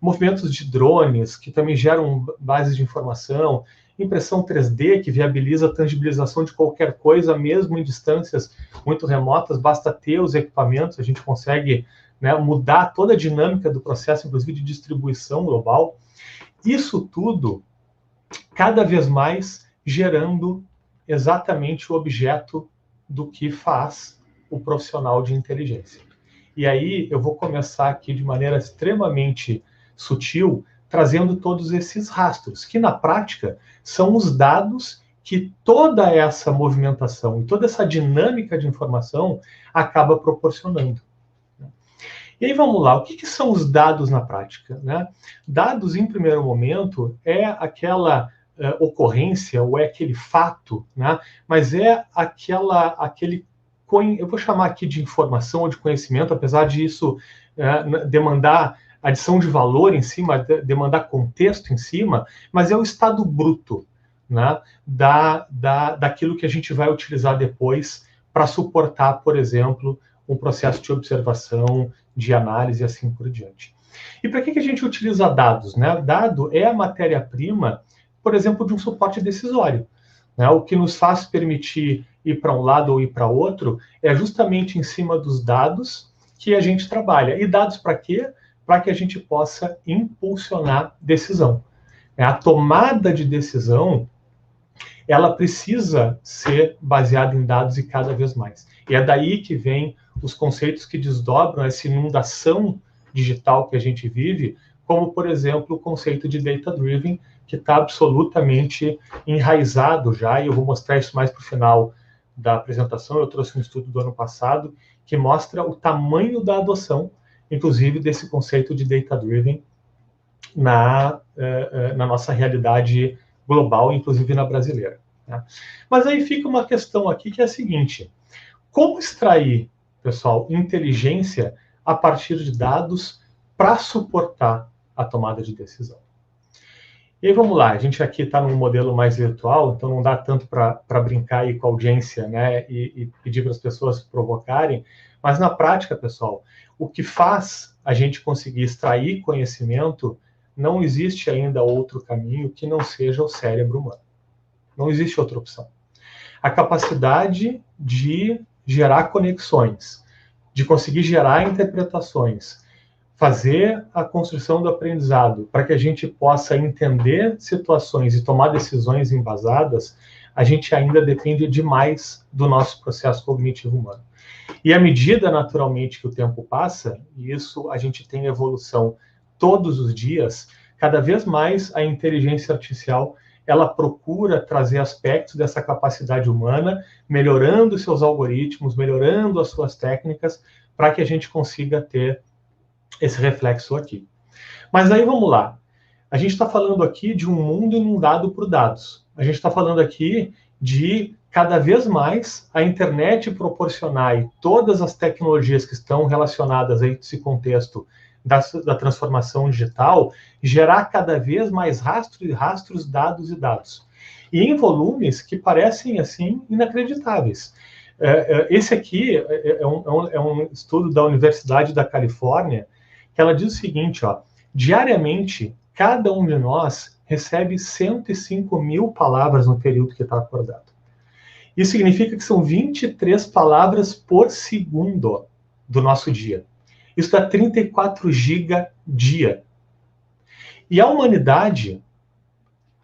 movimentos de drones que também geram bases de informação, impressão 3D que viabiliza a tangibilização de qualquer coisa, mesmo em distâncias muito remotas, basta ter os equipamentos, a gente consegue, né, mudar toda a dinâmica do processo, inclusive de distribuição global. Isso tudo, cada vez mais, gerando exatamente o objeto do que faz o profissional de inteligência. E aí eu vou começar aqui de maneira extremamente sutil, trazendo todos esses rastros, que na prática são os dados que toda essa movimentação e toda essa dinâmica de informação acaba proporcionando. E aí vamos lá, o que são os dados na prática, né? Dados, em primeiro momento, é aquela ocorrência, ou é aquele fato, né? Mas é aquele, eu vou chamar aqui de informação ou de conhecimento, apesar de isso demandar adição de valor em cima, demandar contexto em cima, mas é o estado bruto, né, daquilo que a gente vai utilizar depois para suportar, por exemplo, um processo de observação, de análise e assim por diante. E para que a gente utiliza dados, né? Dado é a matéria-prima, por exemplo, de um suporte decisório, né? O que nos faz permitir ir para um lado ou ir para outro é justamente em cima dos dados que a gente trabalha. E dados para quê? Para que a gente possa impulsionar decisão. A tomada de decisão, ela precisa ser baseada em dados e cada vez mais. E é daí que vem os conceitos que desdobram essa inundação digital que a gente vive, como, por exemplo, o conceito de data-driven, que está absolutamente enraizado já, e eu vou mostrar isso mais para o final da apresentação. Eu trouxe um estudo do ano passado que mostra o tamanho da adoção, inclusive, desse conceito de data-driven na nossa realidade global, inclusive na brasileira. Né? Mas aí fica uma questão aqui que é a seguinte: como extrair, pessoal, inteligência a partir de dados para suportar a tomada de decisão? E aí vamos lá, a gente aqui está num modelo mais virtual, então não dá tanto para brincar aí com a audiência, né, e pedir para as pessoas provocarem, mas na prática, pessoal, o que faz a gente conseguir extrair conhecimento, não existe ainda outro caminho que não seja o cérebro humano. Não existe outra opção. A capacidade de gerar conexões, de conseguir gerar interpretações, fazer a construção do aprendizado para que a gente possa entender situações e tomar decisões embasadas, a gente ainda depende demais do nosso processo cognitivo humano. E à medida, naturalmente, que o tempo passa, e isso a gente tem evolução todos os dias, cada vez mais a inteligência artificial ela procura trazer aspectos dessa capacidade humana, melhorando seus algoritmos, melhorando as suas técnicas, para que a gente consiga ter esse reflexo aqui. Mas aí vamos lá. A gente está falando aqui de um mundo inundado por dados. A gente está falando aqui de cada vez mais a internet proporcionar e todas as tecnologias que estão relacionadas a esse contexto da transformação digital, gerar cada vez mais rastros, dados e dados. E em volumes que parecem, assim, inacreditáveis. Esse aqui é um estudo da Universidade da Califórnia, que ela diz o seguinte, ó, diariamente, cada um de nós recebe 105 mil palavras no período que está acordado. Isso significa que são 23 palavras por segundo do nosso dia. Isso dá 34 giga dia. E a humanidade,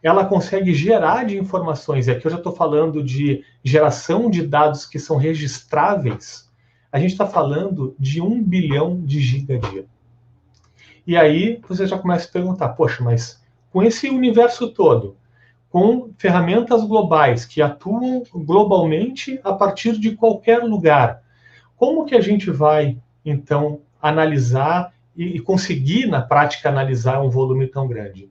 ela consegue gerar de informações, e aqui eu já estou falando de geração de dados que são registráveis, a gente está falando de 1 bilhão de giga dia. E aí você já começa a perguntar, poxa, mas com esse universo todo, com ferramentas globais que atuam globalmente a partir de qualquer lugar, como que a gente vai, então, analisar e conseguir, na prática, analisar um volume tão grande?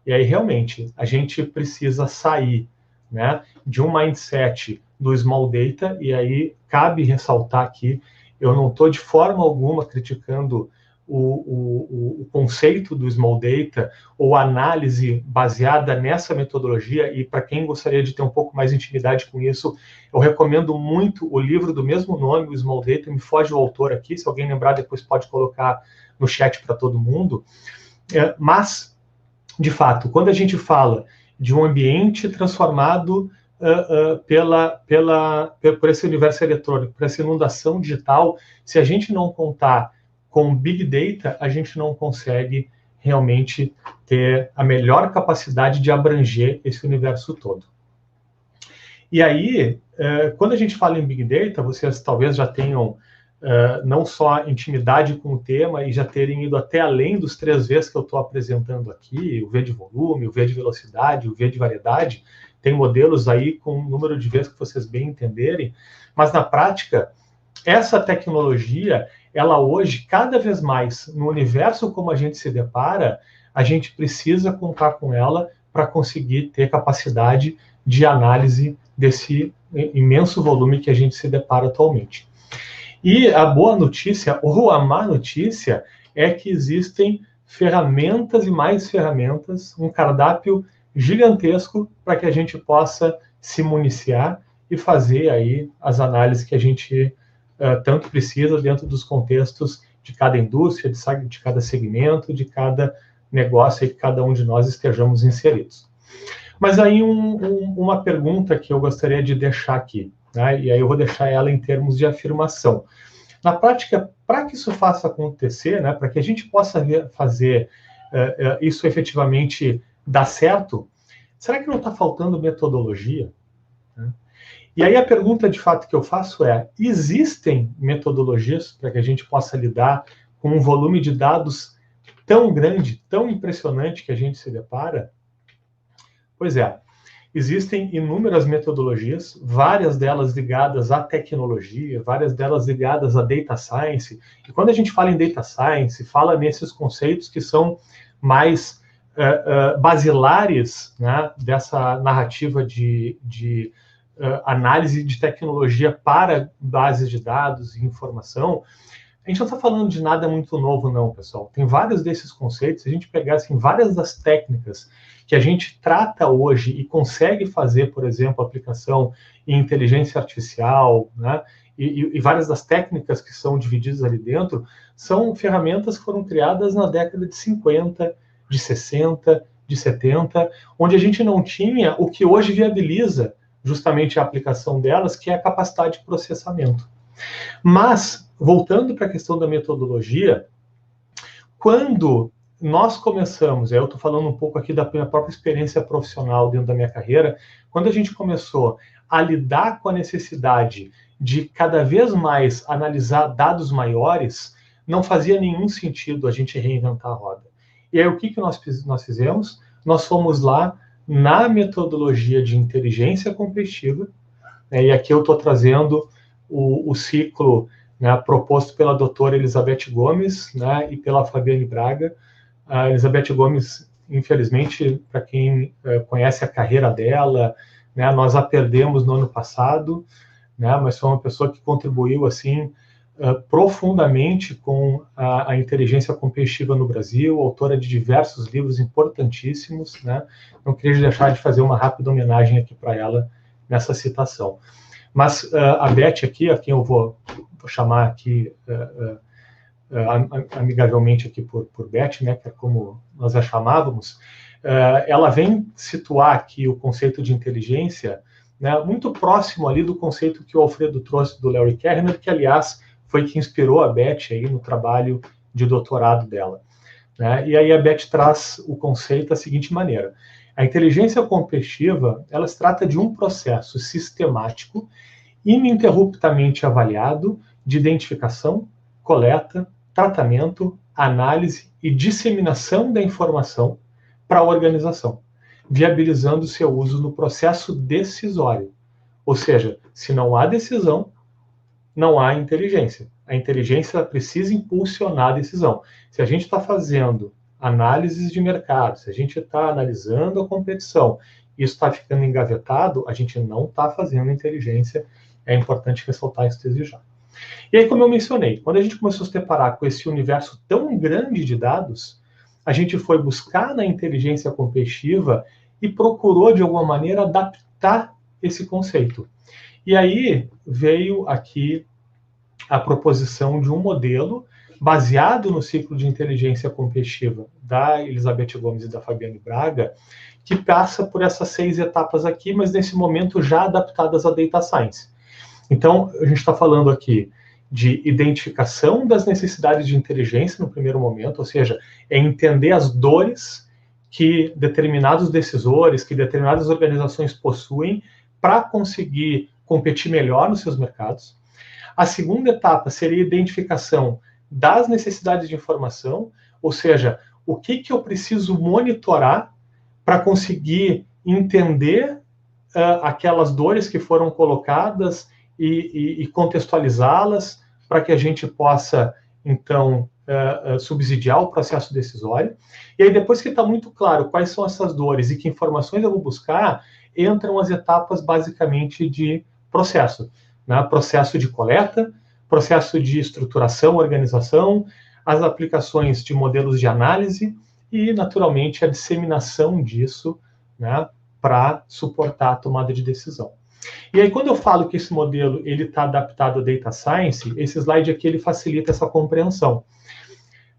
E aí, realmente, a gente precisa sair, né, de um mindset do small data, e aí cabe ressaltar aqui, eu não estou de forma alguma criticando o conceito do small data ou análise baseada nessa metodologia, e para quem gostaria de ter um pouco mais de intimidade com isso, eu recomendo muito o livro do mesmo nome, o Small Data, me foge o autor aqui, se alguém lembrar depois pode colocar no chat para todo mundo, mas, de fato, quando a gente fala de um ambiente transformado por esse universo eletrônico, por essa inundação digital, se a gente não contar com Big Data, a gente não consegue realmente ter a melhor capacidade de abranger esse universo todo. E aí, quando a gente fala em Big Data, vocês talvez já tenham não só intimidade com o tema e já terem ido até além dos 3 Vs que eu estou apresentando aqui, o V de volume, o V de velocidade, o V de variedade, tem modelos aí com um número de Vs que vocês bem entenderem, mas na prática, essa tecnologia, ela hoje, cada vez mais, no universo como a gente se depara, a gente precisa contar com ela para conseguir ter capacidade de análise desse imenso volume que a gente se depara atualmente. E a boa notícia, ou a má notícia, é que existem ferramentas e mais ferramentas, um cardápio gigantesco para que a gente possa se municiar e fazer aí as análises que a gente tanto precisa dentro dos contextos de cada indústria, de cada segmento, de cada negócio em que cada um de nós estejamos inseridos. Mas aí uma pergunta que eu gostaria de deixar aqui, né? E aí eu vou deixar ela em termos de afirmação. Na prática, para que isso faça acontecer, né, para que a gente possa fazer isso efetivamente dar certo, será que não está faltando metodologia? E aí a pergunta de fato que eu faço é, existem metodologias para que a gente possa lidar com um volume de dados tão grande, tão impressionante que a gente se depara? Pois é, existem inúmeras metodologias, várias delas ligadas à tecnologia, várias delas ligadas à data science. E quando a gente fala em data science, fala nesses conceitos que são mais basilares, né, dessa narrativa de análise de tecnologia para bases de dados e informação. A gente não está falando de nada muito novo, não, pessoal. Tem vários desses conceitos. Se a gente pegar assim, várias das técnicas que a gente trata hoje e consegue fazer, por exemplo, aplicação em inteligência artificial, né, e várias das técnicas que são divididas ali dentro, são ferramentas que foram criadas na década de 50, de 60, de 70, onde a gente não tinha o que hoje viabiliza justamente a aplicação delas, que é a capacidade de processamento. Mas, voltando para a questão da metodologia, quando nós começamos, eu estou falando um pouco aqui da minha própria experiência profissional dentro da minha carreira, quando a gente começou a lidar com a necessidade de cada vez mais analisar dados maiores, não fazia nenhum sentido a gente reinventar a roda. E aí o que nós fizemos? Nós fomos lá na metodologia de inteligência competitiva, e aqui eu estou trazendo o ciclo, né, proposto pela doutora Elizabeth Gomes, né, e pela Fabiane Braga. A Elizabeth Gomes, infelizmente, para quem conhece a carreira dela, né, nós a perdemos no ano passado, né, mas foi uma pessoa que contribuiu assim profundamente com a inteligência competitiva no Brasil, autora de diversos livros importantíssimos, né? Não queria deixar de fazer uma rápida homenagem aqui para ela nessa citação. Mas a Beth aqui, a quem eu vou chamar aqui amigavelmente aqui por Beth, né, que é como nós a chamávamos, ela vem situar aqui o conceito de inteligência, né, muito próximo ali do conceito que o Alfredo trouxe do Larry Kerner, que, aliás, foi que inspirou a Beth aí no trabalho de doutorado dela, né? E aí a Beth traz o conceito da seguinte maneira: a inteligência competitiva, ela se trata de um processo sistemático, ininterruptamente avaliado, de identificação, coleta, tratamento, análise e disseminação da informação para a organização, viabilizando seu uso no processo decisório. Ou seja, se não há decisão, não há inteligência. A inteligência precisa impulsionar a decisão. Se a gente está fazendo análises de mercado, se a gente está analisando a competição, isso está ficando engavetado, a gente não está fazendo inteligência. É importante ressaltar isso desde já. E aí, como eu mencionei, quando a gente começou a se deparar com esse universo tão grande de dados, a gente foi buscar na inteligência competitiva e procurou, de alguma maneira, adaptar esse conceito. E aí veio aqui a proposição de um modelo baseado no ciclo de inteligência competitiva da Elizabeth Gomes e da Fabiane Braga, que passa por essas 6 etapas aqui, mas nesse momento já adaptadas à Data Science. Então, a gente está falando aqui de identificação das necessidades de inteligência no primeiro momento, ou seja, é entender as dores que determinados decisores, que determinadas organizações possuem para conseguir competir melhor nos seus mercados. A segunda etapa seria a identificação das necessidades de informação, ou seja, o que eu preciso monitorar para conseguir entender aquelas dores que foram colocadas e contextualizá-las para que a gente possa, então, subsidiar o processo decisório. E aí, depois que está muito claro quais são essas dores e que informações eu vou buscar, entram as etapas, basicamente, de processo, né? Processo de coleta, processo de estruturação, organização, as aplicações de modelos de análise e, naturalmente, a disseminação disso, né, para suportar a tomada de decisão. E aí, quando eu falo que esse modelo está adaptado à Data Science, esse slide aqui ele facilita essa compreensão.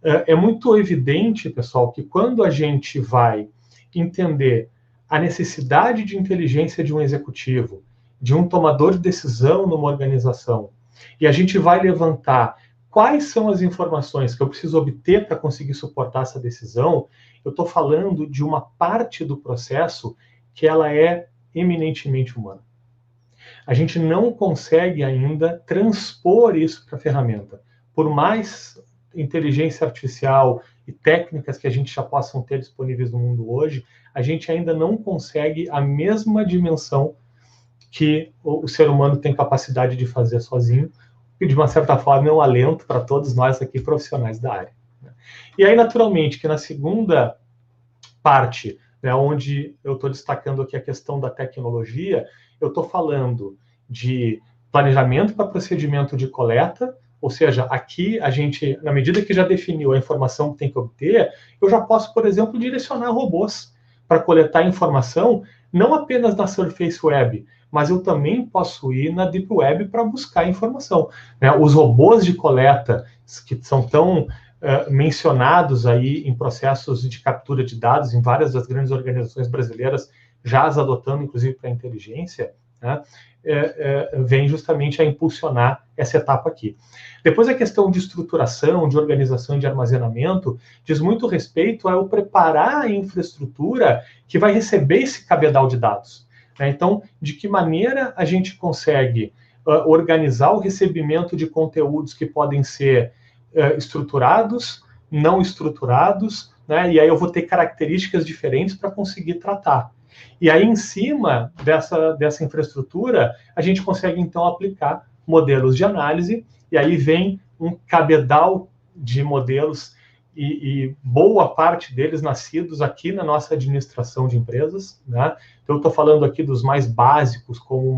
É muito evidente, pessoal, que quando a gente vai entender a necessidade de inteligência de um executivo, de um tomador de decisão numa organização, e a gente vai levantar quais são as informações que eu preciso obter para conseguir suportar essa decisão, eu estou falando de uma parte do processo que ela é eminentemente humana. A gente não consegue ainda transpor isso para a ferramenta. Por mais inteligência artificial e técnicas que a gente já possam ter disponíveis no mundo hoje, a gente ainda não consegue a mesma dimensão que o ser humano tem capacidade de fazer sozinho, e de uma certa forma é um alento para todos nós aqui profissionais da área. E aí, naturalmente, que na segunda parte, né, onde eu estou destacando aqui a questão da tecnologia, eu estou falando de planejamento para procedimento de coleta, ou seja, aqui a gente, na medida que já definiu a informação que tem que obter, eu já posso, por exemplo, direcionar robôs para coletar informação, não apenas na Surface Web, mas eu também posso ir na Deep Web para buscar informação, né? Os robôs de coleta, que são tão mencionados aí em processos de captura de dados, em várias das grandes organizações brasileiras, já as adotando, inclusive, para a inteligência, né? Vem justamente a impulsionar essa etapa aqui. Depois, a questão de estruturação, de organização e de armazenamento diz muito respeito ao preparar a infraestrutura que vai receber esse cabedal de dados, né? Então, de que maneira a gente consegue organizar o recebimento de conteúdos que podem ser estruturados, não estruturados, né? E aí eu vou ter características diferentes para conseguir tratar. E aí, em cima dessa infraestrutura, a gente consegue, então, aplicar modelos de análise, e aí vem um cabedal de modelos, e boa parte deles nascidos aqui na nossa administração de empresas, né? Então, eu estou falando aqui dos mais básicos, como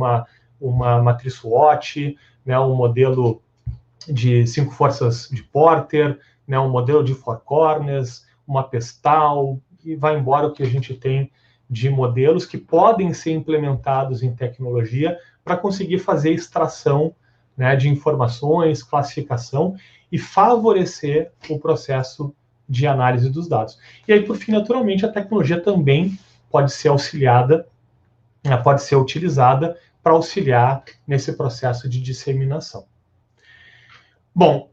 uma matriz SWOT, né? Um modelo de 5 forças de Porter, né? Um modelo de Four Corners, uma Pestal, e vai embora o que a gente tem de modelos que podem ser implementados em tecnologia para conseguir fazer extração, né, de informações, classificação e favorecer o processo de análise dos dados. E aí, por fim, naturalmente, a tecnologia também pode ser auxiliada, pode ser utilizada para auxiliar nesse processo de disseminação. Bom,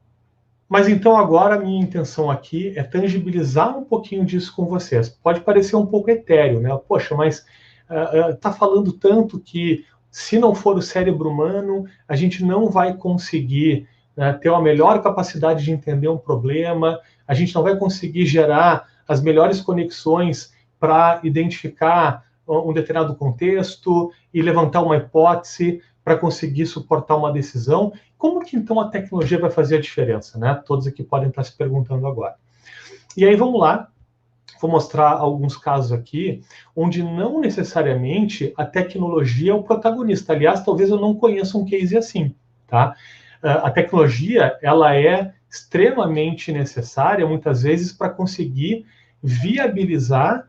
mas então agora a minha intenção aqui é tangibilizar um pouquinho disso com vocês. Pode parecer um pouco etéreo, né? Poxa, mas tá falando tanto que se não for o cérebro humano, a gente não vai conseguir, né, ter uma melhor capacidade de entender um problema, a gente não vai conseguir gerar as melhores conexões para identificar um determinado contexto e levantar uma hipótese para conseguir suportar uma decisão. Como que, então, a tecnologia vai fazer a diferença, né? Todos aqui podem estar se perguntando agora. E aí, vamos lá. Vou mostrar alguns casos aqui, onde não necessariamente a tecnologia é o protagonista. Aliás, talvez eu não conheça um case assim, tá? A tecnologia, ela é extremamente necessária, muitas vezes, para conseguir viabilizar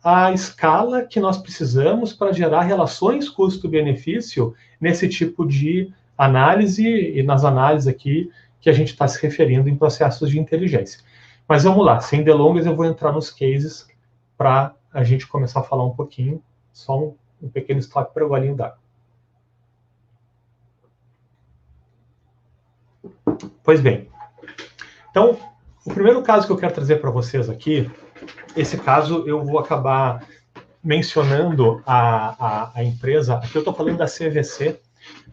a escala que nós precisamos para gerar relações custo-benefício nesse tipo de análise e nas análises aqui que a gente está se referindo em processos de inteligência. Mas vamos lá, sem delongas, eu vou entrar nos cases para a gente começar a falar um pouquinho, só um pequeno estoque para o golinho d'água. Pois bem, então, o primeiro caso que eu quero trazer para vocês aqui, esse caso eu vou acabar mencionando a empresa, aqui eu estou falando da CVC,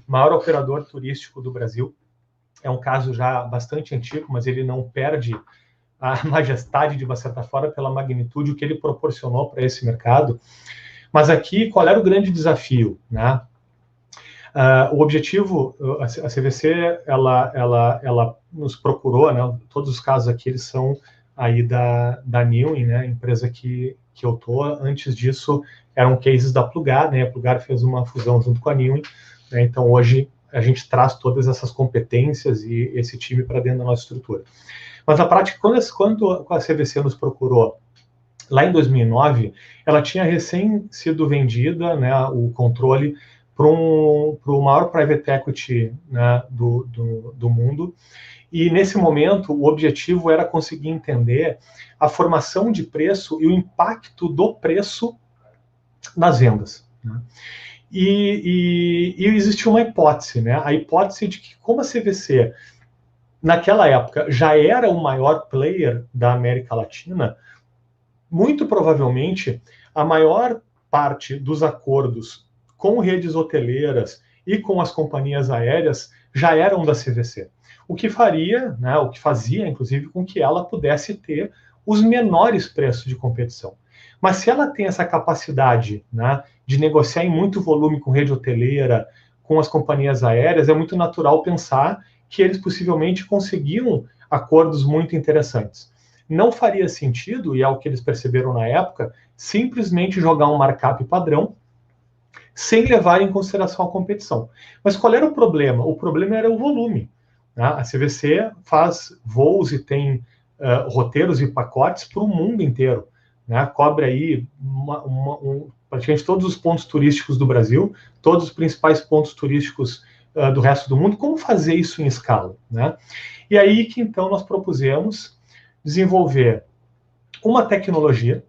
maior operador turístico do Brasil. É um caso já bastante antigo, mas ele não perde a majestade, de uma certa forma, pela magnitude, o que ele proporcionou para esse mercado. Mas aqui, qual era o grande desafio, né? O objetivo, a CVC, ela nos procurou, né? Todos os casos aqui, eles são aí da Newin, né? Empresa que eu estou. Antes disso, eram cases da Plugar, né? A Plugar fez uma fusão junto com a Newin, né? Então, hoje, a gente traz todas essas competências e esse time para dentro da nossa estrutura. Mas, na prática, quando a CVC nos procurou, lá em 2009, ela tinha recém sido vendida, né, o controle, para o maior private equity, né, do mundo. E, nesse momento, o objetivo era conseguir entender a formação de preço e o impacto do preço nas vendas, né? E existiu uma hipótese, né? A hipótese de que, como a CVC, naquela época, já era o maior player da América Latina, muito provavelmente a maior parte dos acordos com redes hoteleiras e com as companhias aéreas já eram da CVC. O que faria, né, o que fazia, inclusive, com que ela pudesse ter os menores preços de competição. Mas se ela tem essa capacidade, né, de negociar em muito volume com rede hoteleira, com as companhias aéreas, é muito natural pensar que eles possivelmente conseguiam acordos muito interessantes. Não faria sentido, e é o que eles perceberam na época, simplesmente jogar um markup padrão sem levar em consideração a competição. Mas qual era o problema? O problema era o volume, né? A CVC faz voos e tem roteiros e pacotes para o mundo inteiro. né? Cobre aí praticamente todos os pontos turísticos do Brasil, todos os principais pontos turísticos do resto do mundo. Como fazer isso em escala, né? E aí que então nós propusemos desenvolver uma tecnologia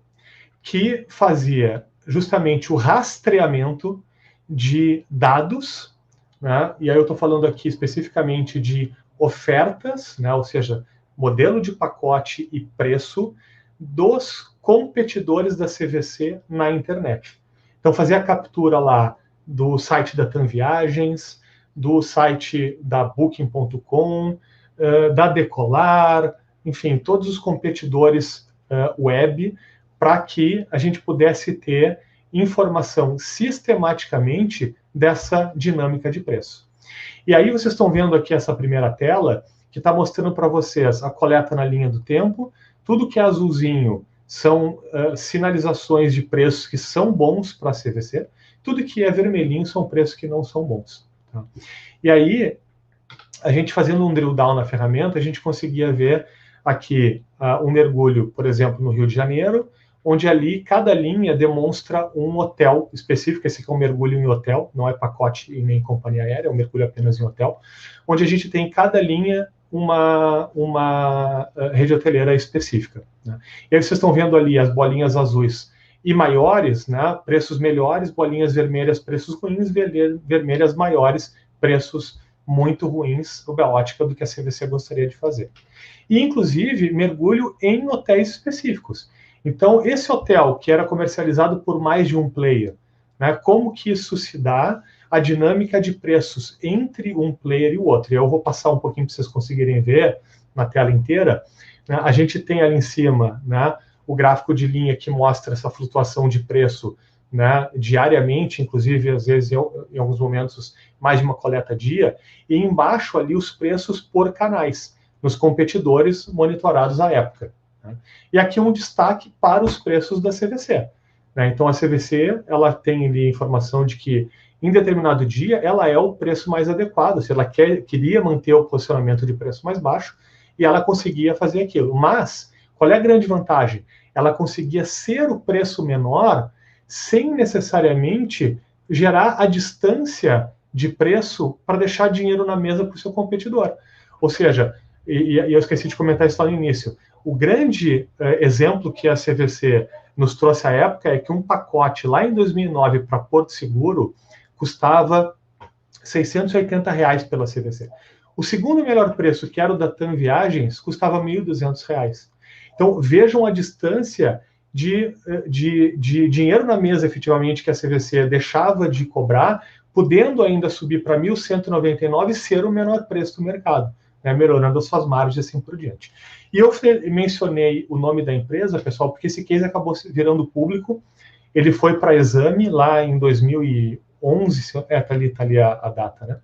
que fazia justamente o rastreamento de dados, né? E aí eu estou falando aqui especificamente de ofertas, né? Ou seja, modelo de pacote e preço dos competidores da CVC na internet. Então, fazer a captura lá do site da TAM Viagens, do site da Booking.com, da Decolar, enfim, todos os competidores web, para que a gente pudesse ter informação sistematicamente dessa dinâmica de preço. E aí vocês estão vendo aqui essa primeira tela, que está mostrando para vocês a coleta na linha do tempo. Tudo que é azulzinho são sinalizações de preços que são bons para a CVC. Tudo que é vermelhinho são preços que não são bons. Tá? E aí, a gente fazendo um drill down na ferramenta, a gente conseguia ver aqui um mergulho, por exemplo, no Rio de Janeiro, onde ali cada linha demonstra um hotel específico. Esse aqui é um mergulho em hotel, não é pacote e nem companhia aérea, é um mergulho apenas em hotel, onde a gente tem em cada linha uma rede hoteleira específica, né? E aí vocês estão vendo ali as bolinhas azuis e maiores, né, preços melhores, bolinhas vermelhas, preços ruins, vermelhas maiores, preços muito ruins, sob a ótica do que a CVC gostaria de fazer. E, inclusive, mergulho em hotéis específicos. Então, esse hotel que era comercializado por mais de um player, né, como que isso se dá, a dinâmica de preços entre um player e o outro. E eu vou passar um pouquinho para vocês conseguirem ver na tela inteira, né? A gente tem ali em cima, né, o gráfico de linha que mostra essa flutuação de preço, né, diariamente, inclusive, às vezes, em alguns momentos, mais de uma coleta dia, e embaixo ali os preços por canais, nos competidores monitorados à época, né? E aqui um destaque para os preços da CVC, né? Então, a CVC, ela tem ali a informação de que, em determinado dia, ela é o preço mais adequado, se ela queria manter o posicionamento de preço mais baixo, e ela conseguia fazer aquilo. Mas, qual é a grande vantagem? Ela conseguia ser o preço menor sem necessariamente gerar a distância de preço para deixar dinheiro na mesa para o seu competidor. Ou seja, e eu esqueci de comentar isso lá no início, o grande exemplo que a CVC nos trouxe à época é que um pacote lá em 2009 para Porto Seguro custava R$680 pela CVC. O segundo melhor preço, que era o da TAM Viagens, custava R$1.200. Então, vejam a distância de dinheiro na mesa, efetivamente, que a CVC deixava de cobrar, podendo ainda subir para R$1.199 e ser o menor preço do mercado, né, melhorando as suas margens e assim por diante. E eu mencionei o nome da empresa, pessoal, porque esse case acabou virando público. Ele foi para exame lá em 2011, tá ali a data, né?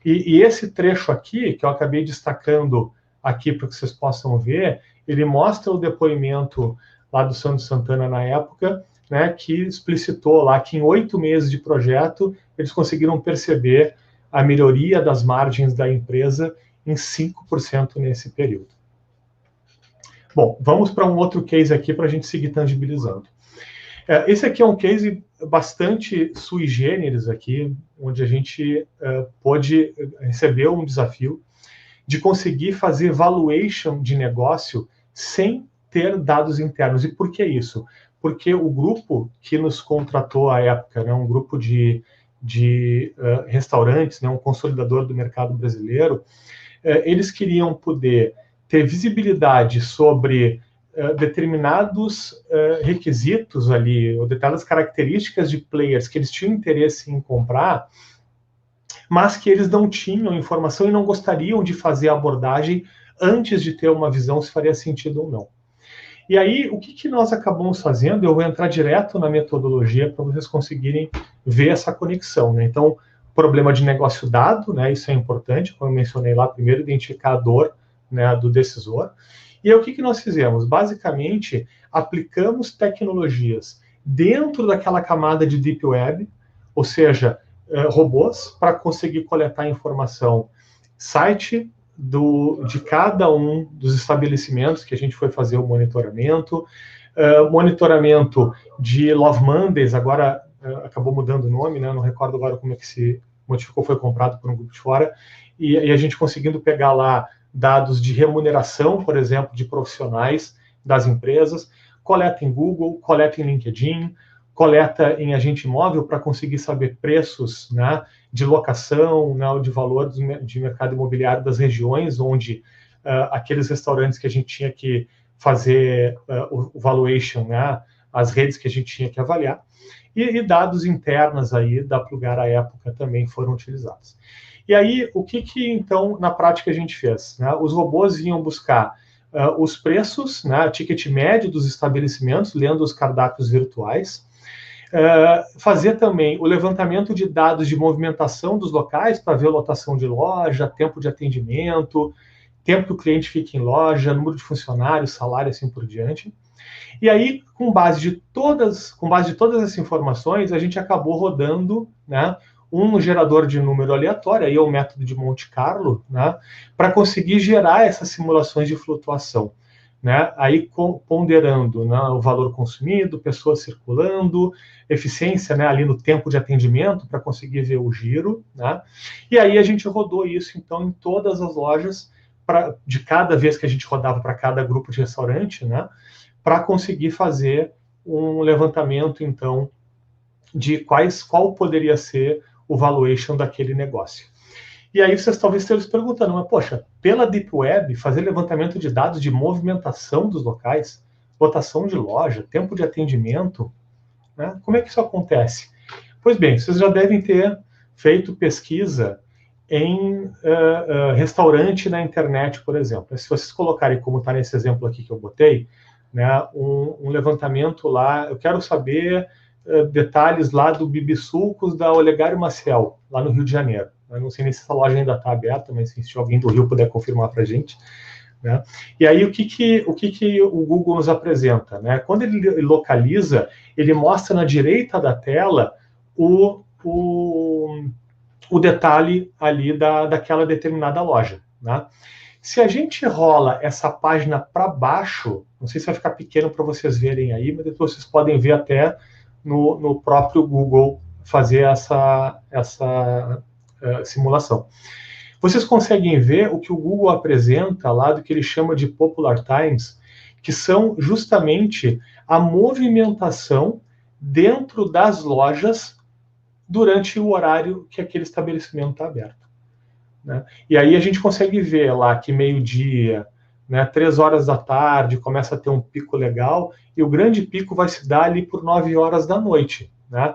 E esse trecho aqui, que eu acabei destacando aqui para que vocês possam ver, ele mostra o depoimento lá do Sandro Santana na época, né, que explicitou lá que em 8 meses de projeto eles conseguiram perceber a melhoria das margens da empresa em 5% nesse período. Bom, vamos para um outro case aqui para a gente seguir tangibilizando. Esse aqui é um case bastante sui generis aqui, onde a gente pôde receber um desafio de conseguir fazer valuation de negócio sem ter dados internos. E por que isso? Porque o grupo que nos contratou à época, né, um grupo de restaurantes, né, um consolidador do mercado brasileiro, eles queriam poder ter visibilidade sobre determinados requisitos ali, ou determinadas características de players que eles tinham interesse em comprar, mas que eles não tinham informação e não gostariam de fazer a abordagem antes de ter uma visão se faria sentido ou não. E aí, o que nós acabamos fazendo? Eu vou entrar direto na metodologia para vocês conseguirem ver essa conexão, né? Então, problema de negócio dado, né? Isso é importante, como eu mencionei lá, primeiro identificar a dor, né, do decisor. E aí, o que nós fizemos? Basicamente, aplicamos tecnologias dentro daquela camada de Deep Web, ou seja, robôs, para conseguir coletar informação, site de cada um dos estabelecimentos que a gente foi fazer o monitoramento, monitoramento de Love Mondays, agora acabou mudando o nome, né? Não recordo agora como é que se modificou, foi comprado por um grupo de fora, e a gente conseguindo pegar lá dados de remuneração, por exemplo, de profissionais das empresas, coleta em Google, coleta em LinkedIn, coleta em agente imóvel para conseguir saber preços, né, de locação, né, ou de valor de mercado imobiliário das regiões onde aqueles restaurantes que a gente tinha que fazer o valuation, né, as redes que a gente tinha que avaliar, e dados internos aí da Plugar à época também foram utilizados. E aí, o que então, na prática, a gente fez? Né? Os robôs iam buscar os preços, né, ticket médio dos estabelecimentos, lendo os cardápios virtuais, fazer também o levantamento de dados de movimentação dos locais para ver a lotação de loja, tempo de atendimento, tempo que o cliente fica em loja, número de funcionários, salário, assim por diante. E aí, com base de todas essas informações, a gente acabou rodando, né, um gerador de número aleatório, aí é o método de Monte Carlo, né, para conseguir gerar essas simulações de flutuação, né, aí ponderando, né, o valor consumido, pessoas circulando, eficiência, né, ali no tempo de atendimento para conseguir ver o giro, né, e aí a gente rodou isso então em todas as lojas, de cada vez que a gente rodava para cada grupo de restaurante, né, para conseguir fazer um levantamento então de qual poderia ser o valuation daquele negócio. E aí vocês talvez estejam se perguntando, mas poxa, pela Deep Web, fazer levantamento de dados de movimentação dos locais, lotação de loja, tempo de atendimento, né? Como é que isso acontece? Pois bem, vocês já devem ter feito pesquisa em restaurante na internet, por exemplo. Se vocês colocarem, como está nesse exemplo aqui que eu botei, né, um levantamento lá, eu quero saber detalhes lá do Bibisucos da Olegário Maciel, lá no Rio de Janeiro. Eu não sei nem se essa loja ainda está aberta, mas se alguém do Rio puder confirmar para a gente. Né? E aí, o que o Google nos apresenta? Né? Quando ele localiza, ele mostra na direita da tela o detalhe ali daquela determinada loja. Né? Se a gente rola essa página para baixo, não sei se vai ficar pequeno para vocês verem aí, mas depois vocês podem ver até no próprio Google fazer essa simulação. Vocês conseguem ver o que o Google apresenta lá do que ele chama de Popular Times, que são justamente a movimentação dentro das lojas durante o horário que aquele estabelecimento está aberto. Né? E aí a gente consegue ver lá que meio-dia, né, 3 horas da tarde, começa a ter um pico legal, e o grande pico vai se dar ali por 9 horas da noite. Né?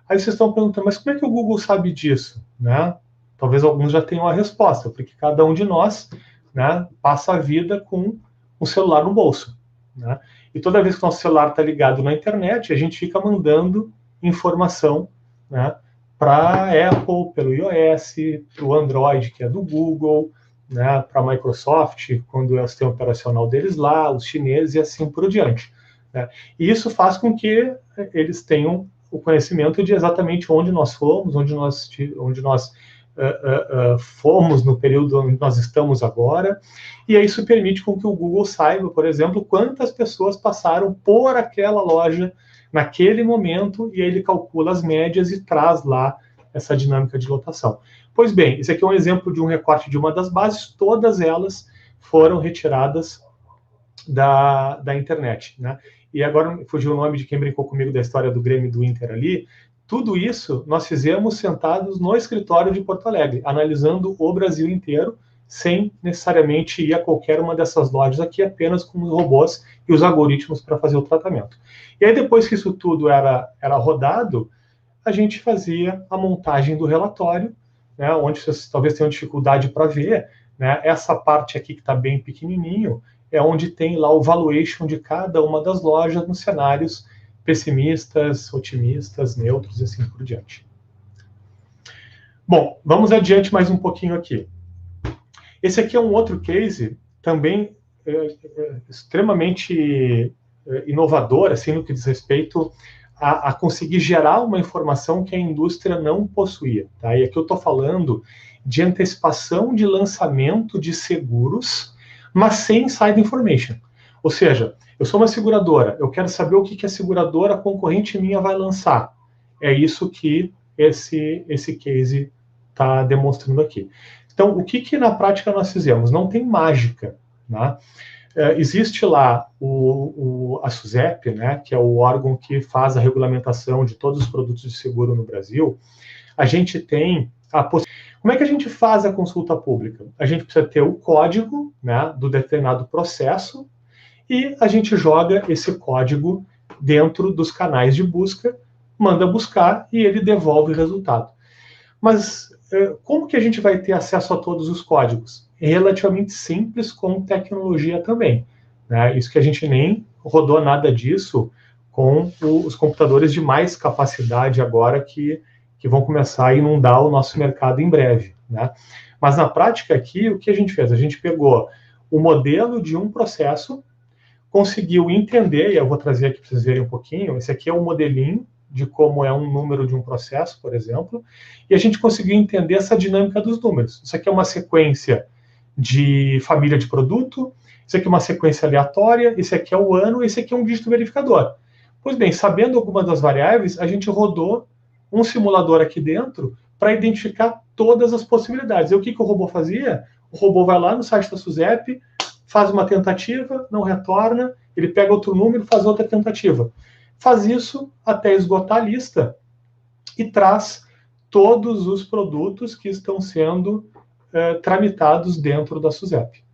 Aí vocês estão perguntando, mas como é que o Google sabe disso? Né? Talvez alguns já tenham a resposta, porque cada um de nós, né, passa a vida com um celular no bolso. Né? E toda vez que o nosso celular está ligado na internet, a gente fica mandando informação, né, para a Apple, pelo iOS, para o Android, que é do Google, né, para a Microsoft, quando é o sistema operacional deles lá, os chineses e assim por diante. Né? E isso faz com que eles tenham o conhecimento de exatamente onde nós fomos, onde nós fomos no período onde nós estamos agora, e isso permite com que o Google saiba, por exemplo, quantas pessoas passaram por aquela loja naquele momento, e aí ele calcula as médias e traz lá essa dinâmica de lotação. Pois bem, esse aqui é um exemplo de um recorte de uma das bases, todas elas foram retiradas da internet. Né? E agora fugiu o nome de quem brincou comigo da história do Grêmio do Inter ali. Tudo isso nós fizemos sentados no escritório de Porto Alegre, analisando o Brasil inteiro, sem necessariamente ir a qualquer uma dessas lojas aqui, apenas com os robôs e os algoritmos para fazer o tratamento. E aí, depois que isso tudo era rodado, a gente fazia a montagem do relatório, né, onde vocês talvez tenham dificuldade para ver, né, essa parte aqui que está bem pequenininho, é onde tem lá o valuation de cada uma das lojas nos cenários pessimistas, otimistas, neutros e assim por diante. Bom, vamos adiante mais um pouquinho aqui. Esse aqui é um outro case também extremamente inovador, assim, no que diz respeito a conseguir gerar uma informação que a indústria não possuía. Tá? E aqui eu estou falando de antecipação de lançamento de seguros, mas sem inside information. Ou seja, eu sou uma seguradora, eu quero saber o que a seguradora concorrente minha vai lançar. É isso que esse case está demonstrando aqui. Então, o que na prática nós fizemos? Não tem mágica, né? Existe lá a SUSEP, né, que é o órgão que faz a regulamentação de todos os produtos de seguro no Brasil. A gente tem a possibilidade. Como é que a gente faz a consulta pública? A gente precisa ter o código, né, do determinado processo e a gente joga esse código dentro dos canais de busca, manda buscar e ele devolve o resultado. Mas como que a gente vai ter acesso a todos os códigos? É relativamente simples com tecnologia também, né? Isso que a gente nem rodou nada disso com os computadores de mais capacidade agora que vão começar a inundar o nosso mercado em breve, né? Mas na prática aqui, o que a gente fez? A gente pegou o modelo de um processo, conseguiu entender, e eu vou trazer aqui para vocês verem um pouquinho, esse aqui é um modelinho de como é um número de um processo, por exemplo, e a gente conseguiu entender essa dinâmica dos números. Isso aqui é uma sequência de família de produto, isso aqui é uma sequência aleatória, esse aqui é o ano, esse aqui é um dígito verificador. Pois bem, sabendo algumas das variáveis, a gente rodou um simulador aqui dentro para identificar todas as possibilidades. E o que o robô fazia? O robô vai lá no site da SUSEP, faz uma tentativa, não retorna, ele pega outro número e faz outra tentativa. Faz isso até esgotar a lista e traz todos os produtos que estão sendo tramitados dentro da SUSEP.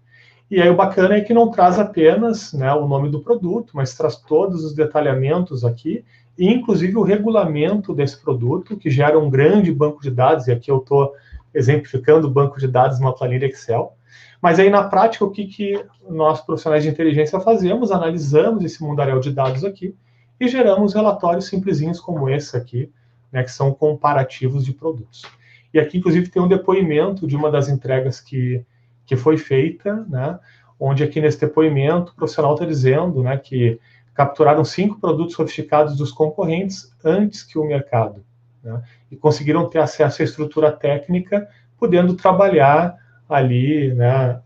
E aí o bacana é que não traz apenas, né, o nome do produto, mas traz todos os detalhamentos aqui, e inclusive o regulamento desse produto, que gera um grande banco de dados, e aqui eu estou exemplificando o banco de dados numa planilha Excel. Mas aí, na prática, o que nós, profissionais de inteligência, fazemos? Analisamos esse mundaréu de dados aqui e geramos relatórios simplesinhos como esse aqui, né, que são comparativos de produtos. E aqui, inclusive, tem um depoimento de uma das entregas que foi feita, né, onde aqui nesse depoimento o profissional está dizendo, né, que capturaram 5 produtos sofisticados dos concorrentes antes que o mercado, né, e conseguiram ter acesso à estrutura técnica, podendo trabalhar ali, né,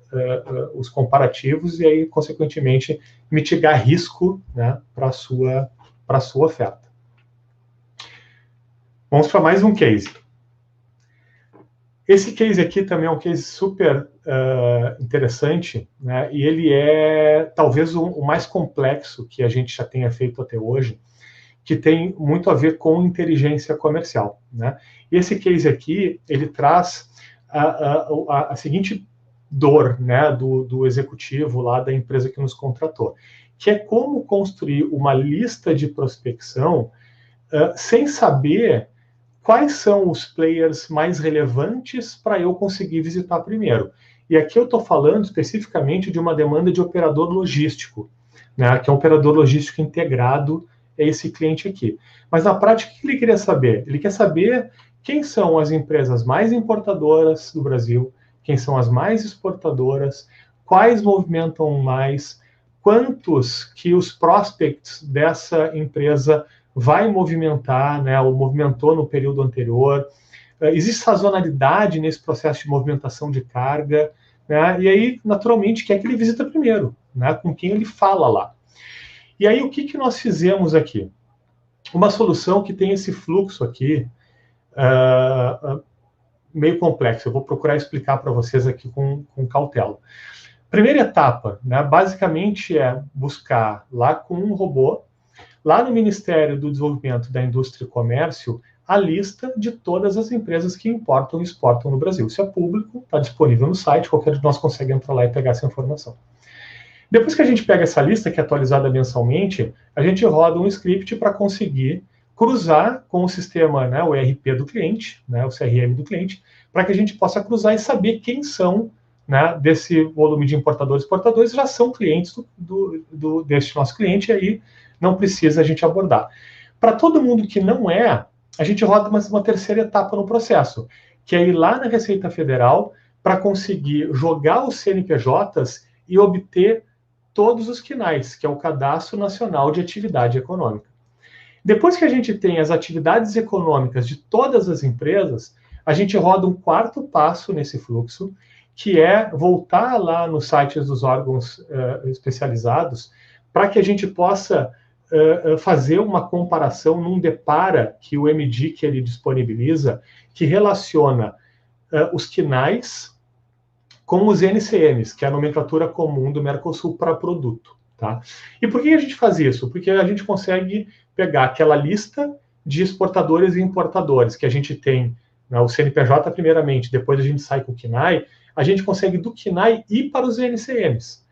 os comparativos e aí, consequentemente, mitigar risco, né, para a sua oferta. Vamos para mais um case. Esse case aqui também é um case super interessante, né, e ele é talvez o mais complexo que a gente já tenha feito até hoje, que tem muito a ver com inteligência comercial, né? E esse case aqui, ele traz a seguinte dor, né, do executivo lá da empresa que nos contratou, que é como construir uma lista de prospecção sem saber quais são os players mais relevantes para eu conseguir visitar primeiro. E aqui eu estou falando especificamente de uma demanda de operador logístico, né, que é um operador logístico integrado a esse cliente aqui. Mas na prática, o que ele queria saber? Ele quer saber quem são as empresas mais importadoras do Brasil, quem são as mais exportadoras, quais movimentam mais, quantos que os prospects dessa empresa vai movimentar, né, ou movimentou no período anterior. Existe sazonalidade nesse processo de movimentação de carga, né, e aí, naturalmente, quem é que ele visita primeiro, né, com quem ele fala lá. E aí, o que nós fizemos aqui? Uma solução que tem esse fluxo aqui, meio complexo. Eu vou procurar explicar para vocês aqui com cautela. Primeira etapa, né, basicamente é buscar lá com um robô, lá no Ministério do Desenvolvimento da Indústria e Comércio, a lista de todas as empresas que importam e exportam no Brasil. Isso é público, está disponível no site, qualquer de nós consegue entrar lá e pegar essa informação. Depois que a gente pega essa lista, que é atualizada mensalmente, a gente roda um script para conseguir cruzar com o sistema, né, o ERP do cliente, né, o CRM do cliente, para que a gente possa cruzar e saber quem são, né, desse volume de importadores e exportadores, já são clientes deste nosso cliente, e aí não precisa a gente abordar. Para todo mundo que não é, a gente roda uma terceira etapa no processo, que é ir lá na Receita Federal para conseguir jogar os CNPJs e obter todos os CNAEs, que é o Cadastro Nacional de Atividade Econômica. Depois que a gente tem as atividades econômicas de todas as empresas, a gente roda um quarto passo nesse fluxo, que é voltar lá nos sites dos órgãos especializados para que a gente possa fazer uma comparação num depara que o MDIC ele disponibiliza, que relaciona os KNAIs com os NCMs, que é a nomenclatura comum do Mercosul para produto. Tá? E por que a gente faz isso? Porque a gente consegue pegar aquela lista de exportadores e importadores que a gente tem, né, o CNPJ primeiramente, depois a gente sai com o KNAI, a gente consegue do KNAI ir para os NCMs.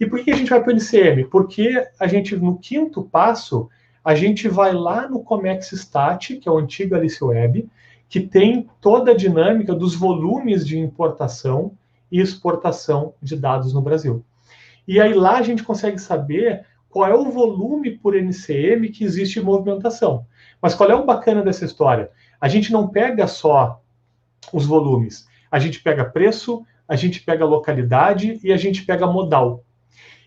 E por que a gente vai para o NCM? Porque a gente, no quinto passo, a gente vai lá no Comex Stat, que é o antigo Alice Web, que tem toda a dinâmica dos volumes de importação e exportação de dados no Brasil. E aí lá a gente consegue saber qual é o volume por NCM que existe em movimentação. Mas qual é o bacana dessa história? A gente não pega só os volumes, a gente pega preço, a gente pega localidade e a gente pega modal.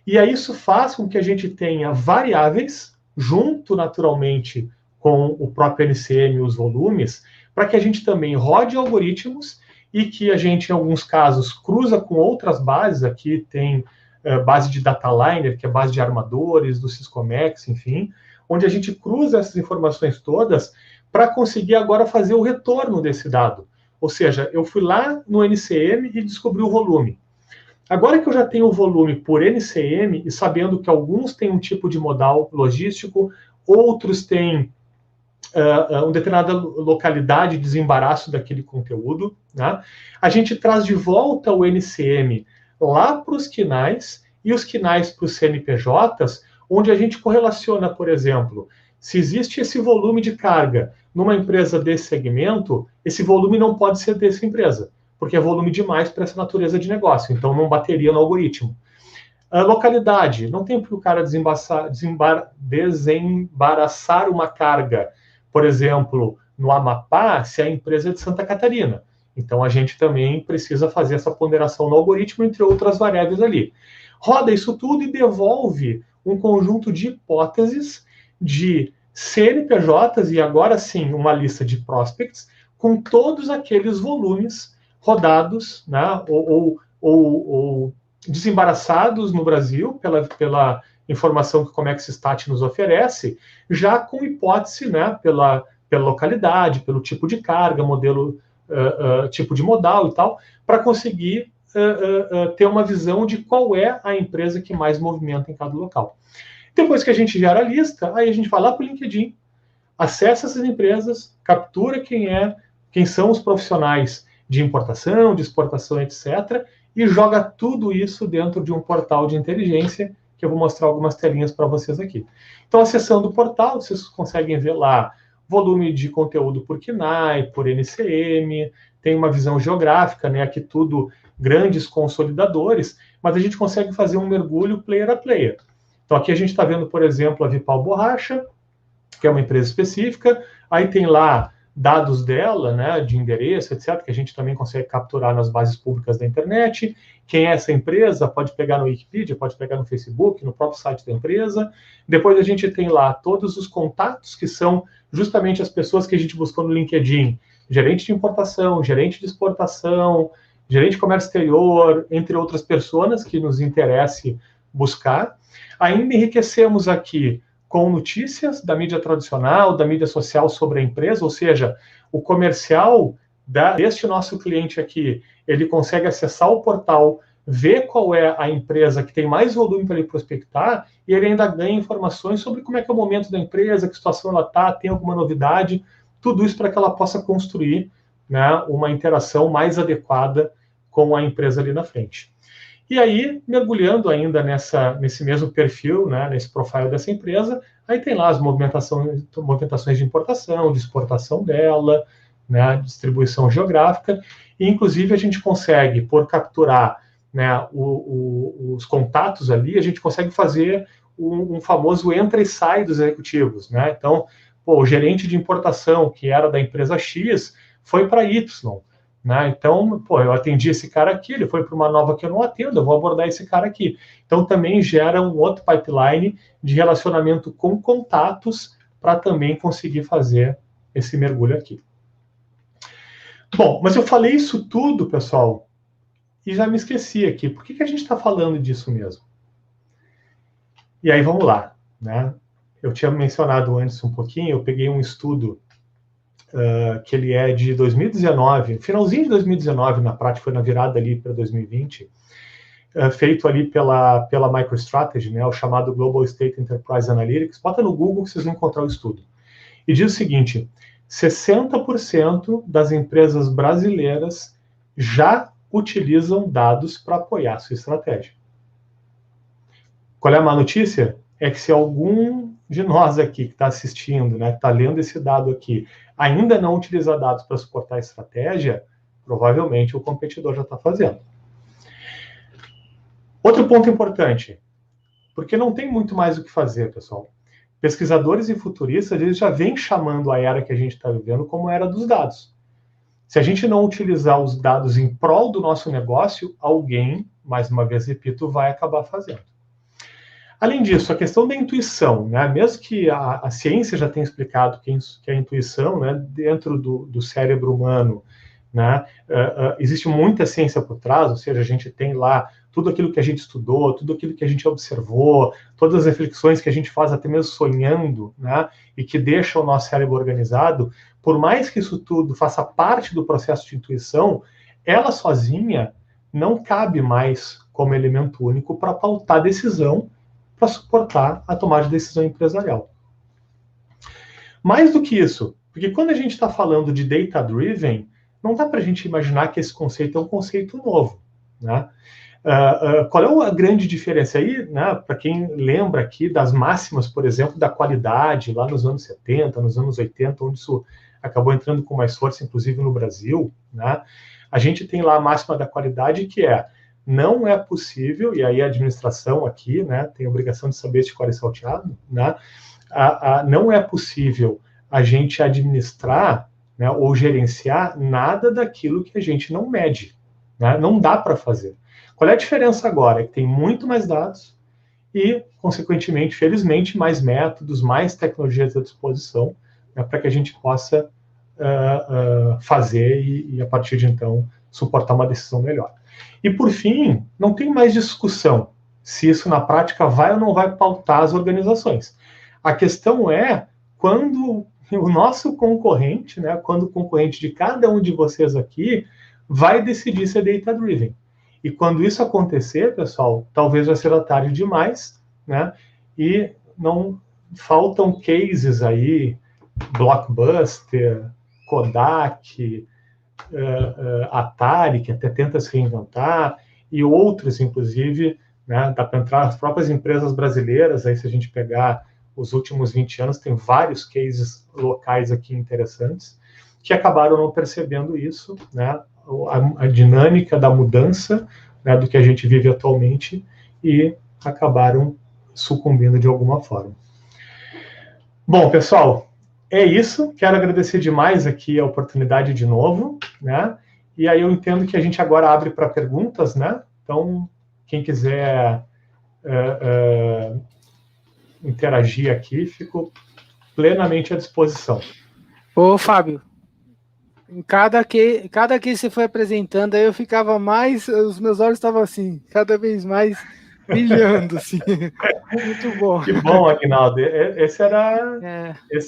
E aí isso faz com que a gente tenha variáveis, junto naturalmente com o próprio NCM e os volumes, para que a gente também rode algoritmos e que a gente, em alguns casos, cruza com outras bases. Aqui tem base de Dataliner, que é base de armadores, do Syscomex, enfim, onde a gente cruza essas informações todas para conseguir agora fazer o retorno desse dado. Ou seja, eu fui lá no NCM e descobri o volume. Agora que eu já tenho o volume por NCM, e sabendo que alguns têm um tipo de modal logístico, outros têm uma determinada localidade de desembaraço daquele conteúdo, né? A gente traz de volta o NCM lá para os KNAIs e os KNAIs para os CNPJs, onde a gente correlaciona, por exemplo, se existe esse volume de carga numa empresa desse segmento, esse volume não pode ser dessa empresa, porque é volume demais para essa natureza de negócio, então não bateria no algoritmo. A localidade, não tem para o cara desembaraçar uma carga, por exemplo, no Amapá, se a empresa é de Santa Catarina. Então, a gente também precisa fazer essa ponderação no algoritmo, entre outras variáveis ali. Roda isso tudo e devolve um conjunto de hipóteses de CNPJs e, agora sim, uma lista de prospects com todos aqueles volumes rodados, né, ou desembaraçados no Brasil pela informação que o Comex Stat nos oferece, já com hipótese, né, pela localidade, pelo tipo de carga, modelo, tipo de modal e tal, para conseguir ter uma visão de qual é a empresa que mais movimenta em cada local. Depois que a gente gera a lista, aí a gente vai lá para o LinkedIn, acessa essas empresas, captura quem são os profissionais de importação, de exportação, etc., e joga tudo isso dentro de um portal de inteligência, que eu vou mostrar algumas telinhas para vocês aqui. Então, acessando o portal, vocês conseguem ver lá volume de conteúdo por KNAI, por NCM, tem uma visão geográfica, né? Aqui tudo grandes consolidadores, mas a gente consegue fazer um mergulho player a player. Então, aqui a gente está vendo, por exemplo, a Vipal Borracha, que é uma empresa específica, aí tem lá dados dela, né, de endereço, etc., que a gente também consegue capturar nas bases públicas da internet. Quem é essa empresa? Pode pegar no Wikipedia, pode pegar no Facebook, no próprio site da empresa. Depois a gente tem lá todos os contatos, que são justamente as pessoas que a gente buscou no LinkedIn. Gerente de importação, gerente de exportação, gerente de comércio exterior, entre outras pessoas que nos interesse buscar. Ainda enriquecemos aqui com notícias da mídia tradicional, da mídia social sobre a empresa, ou seja, o comercial deste nosso cliente aqui, ele consegue acessar o portal, ver qual é a empresa que tem mais volume para ele prospectar, e ele ainda ganha informações sobre como é que é o momento da empresa, que situação ela está, tem alguma novidade, tudo isso para que ela possa construir, né, uma interação mais adequada com a empresa ali na frente. E aí, mergulhando ainda nesse mesmo perfil, né, nesse profile dessa empresa, aí tem lá as movimentações de importação, de exportação dela, né, distribuição geográfica, e inclusive a gente consegue, por capturar, né, os contatos ali, a gente consegue fazer um famoso entra e sai dos executivos, né? Então, o gerente de importação, que era da empresa X, foi para Y, né? Então, eu atendi esse cara aqui, ele foi para uma nova que eu não atendo, eu vou abordar esse cara aqui. Então, também gera um outro pipeline de relacionamento com contatos para também conseguir fazer esse mergulho aqui. Bom, mas eu falei isso tudo, pessoal, e já me esqueci aqui. Por que a gente está falando disso mesmo? E aí vamos lá, né? Eu tinha mencionado antes um pouquinho, eu peguei um estudo que ele é de 2019, finalzinho de 2019, na prática foi na virada ali para 2020, feito ali pela MicroStrategy, né, o chamado Global State Enterprise Analytics. Bota no Google que vocês vão encontrar o estudo. E diz o seguinte, 60% das empresas brasileiras já utilizam dados para apoiar a sua estratégia. Qual é a má notícia? É que se algum de nós aqui que está assistindo, né, que está lendo esse dado aqui, ainda não utiliza dados para suportar a estratégia, provavelmente o competidor já está fazendo. Outro ponto importante, porque não tem muito mais o que fazer, pessoal. Pesquisadores e futuristas, eles já vêm chamando a era que a gente está vivendo como a era dos dados. Se a gente não utilizar os dados em prol do nosso negócio, alguém, mais uma vez repito, vai acabar fazendo. Além disso, a questão da intuição, né? Mesmo que a ciência já tenha explicado que a intuição, né, dentro do cérebro humano, né, existe muita ciência por trás, ou seja, a gente tem lá tudo aquilo que a gente estudou, tudo aquilo que a gente observou, todas as reflexões que a gente faz até mesmo sonhando, né, e que deixa o nosso cérebro organizado, por mais que isso tudo faça parte do processo de intuição, ela sozinha não cabe mais como elemento único para pautar decisão, para suportar a tomada de decisão empresarial. Mais do que isso, porque quando a gente está falando de data-driven, não dá para a gente imaginar que esse conceito é um conceito novo, né? Qual é a grande diferença aí, né, para quem lembra aqui das máximas, por exemplo, da qualidade, lá nos anos 70, nos anos 80, onde isso acabou entrando com mais força, inclusive no Brasil, né? A gente tem lá a máxima da qualidade que é não é possível, e aí a administração aqui, né, tem a obrigação de saber esse core salteado, né, não é possível a gente administrar, né, ou gerenciar nada daquilo que a gente não mede, né, não dá para fazer. Qual é a diferença agora? É que tem muito mais dados e, consequentemente, felizmente, mais métodos, mais tecnologias à disposição, né, para que a gente possa fazer e, a partir de então, suportar uma decisão melhor. E, por fim, não tem mais discussão se isso na prática vai ou não vai pautar as organizações. A questão é quando o nosso concorrente, né, quando o concorrente de cada um de vocês aqui vai decidir ser data-driven. E quando isso acontecer, pessoal, talvez já será tarde demais, né, e não faltam cases aí, Blockbuster, Kodak, Atari, que até tenta se reinventar, e outros, inclusive, né, dá para entrar as próprias empresas brasileiras, aí se a gente pegar os últimos 20 anos, tem vários cases locais aqui interessantes, que acabaram não percebendo isso, né, a dinâmica da mudança, né, do que a gente vive atualmente, e acabaram sucumbindo de alguma forma. Bom, pessoal, é isso, quero agradecer demais aqui a oportunidade de novo, né? E aí eu entendo que a gente agora abre para perguntas, né? Então, quem quiser interagir aqui, fico plenamente à disposição. Ô, Fábio, em cada que você foi apresentando, aí eu ficava mais, os meus olhos estavam assim, cada vez mais brilhando, assim. Muito bom. Que bom, Aguinaldo. Esse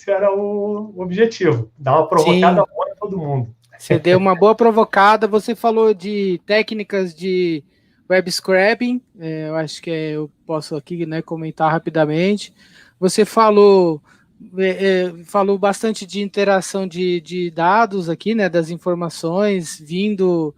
era o objetivo, dar uma provocada boa em todo mundo. Você deu uma boa provocada, você falou de técnicas de web scraping, eu acho que eu posso aqui, né, comentar rapidamente. Você falou bastante de interação de dados aqui, né, das informações vindo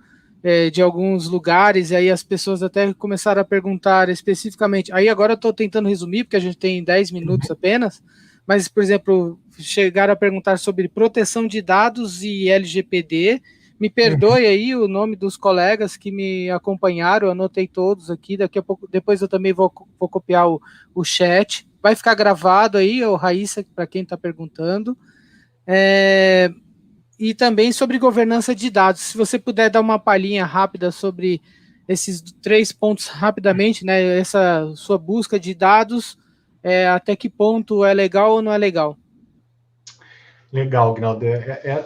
de alguns lugares, e aí as pessoas até começaram a perguntar especificamente, aí agora eu estou tentando resumir, porque a gente tem 10 minutos apenas, mas, por exemplo, chegaram a perguntar sobre proteção de dados e LGPD. Me perdoe aí o nome dos colegas que me acompanharam, eu anotei todos aqui, daqui a pouco, depois eu também vou copiar o chat, vai ficar gravado aí, o Raíssa, para quem está perguntando. E também sobre governança de dados. Se você puder dar uma palhinha rápida sobre esses 3 pontos rapidamente, né? Essa sua busca de dados, até que ponto é legal ou não é legal? Legal, Gnaldo.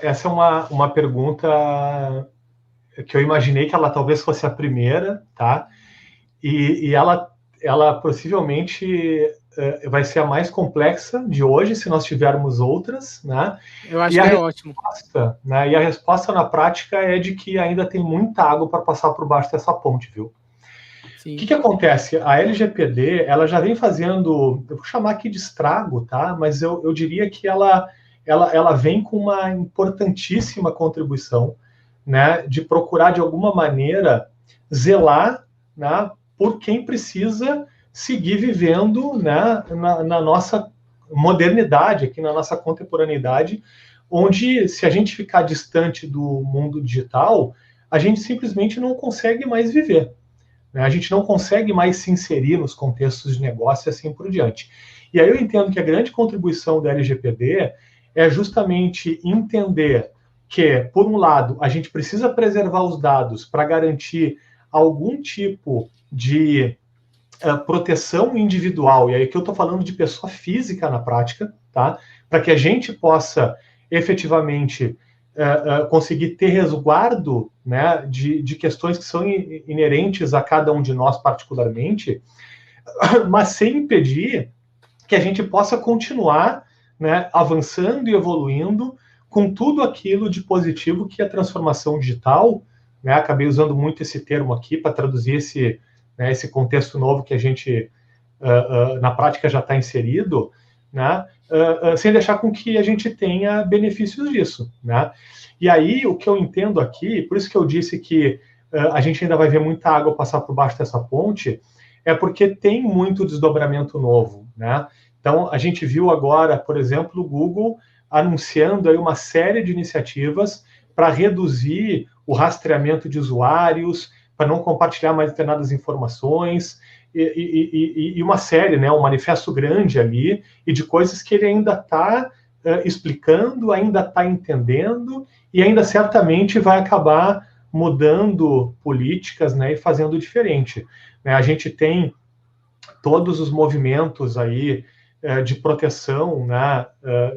Essa é uma pergunta que eu imaginei que ela talvez fosse a primeira, tá? E ela possivelmente vai ser a mais complexa de hoje, se nós tivermos outras, né? Eu acho que é ótimo. Né? E a resposta na prática é de que ainda tem muita água para passar por baixo dessa ponte, viu? Sim. O que acontece? A LGPD, ela já vem fazendo, eu vou chamar aqui de estrago, tá? Mas eu diria que ela vem com uma importantíssima contribuição, né? De procurar, de alguma maneira, zelar, né, por quem precisa seguir vivendo, né, na nossa modernidade, aqui na nossa contemporaneidade, onde, se a gente ficar distante do mundo digital, a gente simplesmente não consegue mais viver. Né? A gente não consegue mais se inserir nos contextos de negócio e assim por diante. E aí eu entendo que a grande contribuição da LGPD é justamente entender que, por um lado, a gente precisa preservar os dados para garantir algum tipo de proteção individual, e aí que eu estou falando de pessoa física na prática, tá? Para que a gente possa efetivamente conseguir ter resguardo, né, de questões que são inerentes a cada um de nós particularmente, mas sem impedir que a gente possa continuar, né, avançando e evoluindo com tudo aquilo de positivo que a transformação digital, né, acabei usando muito esse termo aqui para traduzir esse contexto novo que a gente, na prática, já está inserido, né, sem deixar com que a gente tenha benefícios disso. Né? E aí, o que eu entendo aqui, por isso que eu disse que a gente ainda vai ver muita água passar por baixo dessa ponte, é porque tem muito desdobramento novo. Né? Então, a gente viu agora, por exemplo, o Google anunciando aí uma série de iniciativas para reduzir o rastreamento de usuários, para não compartilhar mais determinadas informações, e uma série, né, um manifesto grande ali, e de coisas que ele ainda está explicando, ainda está entendendo, e ainda certamente vai acabar mudando políticas, né, e fazendo diferente. Né, a gente tem todos os movimentos aí de proteção, né,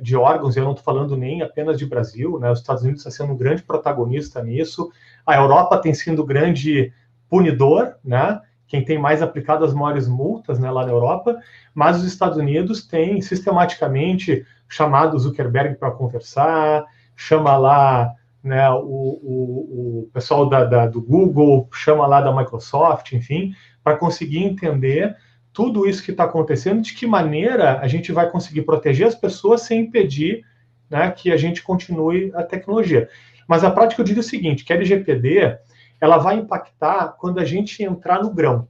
de órgãos, eu não estou falando nem apenas de Brasil, né, os Estados Unidos está sendo um grande protagonista nisso, a Europa tem sido grande punidor, né, quem tem mais aplicado as maiores multas, né, lá na Europa, mas os Estados Unidos têm sistematicamente chamado o Zuckerberg para conversar, chama lá, né, o pessoal do Google, chama lá da Microsoft, enfim, para conseguir entender tudo isso que está acontecendo, de que maneira a gente vai conseguir proteger as pessoas sem impedir, né, que a gente continue a tecnologia. Mas a prática eu digo o seguinte, que a LGPD ela vai impactar quando a gente entrar no grão.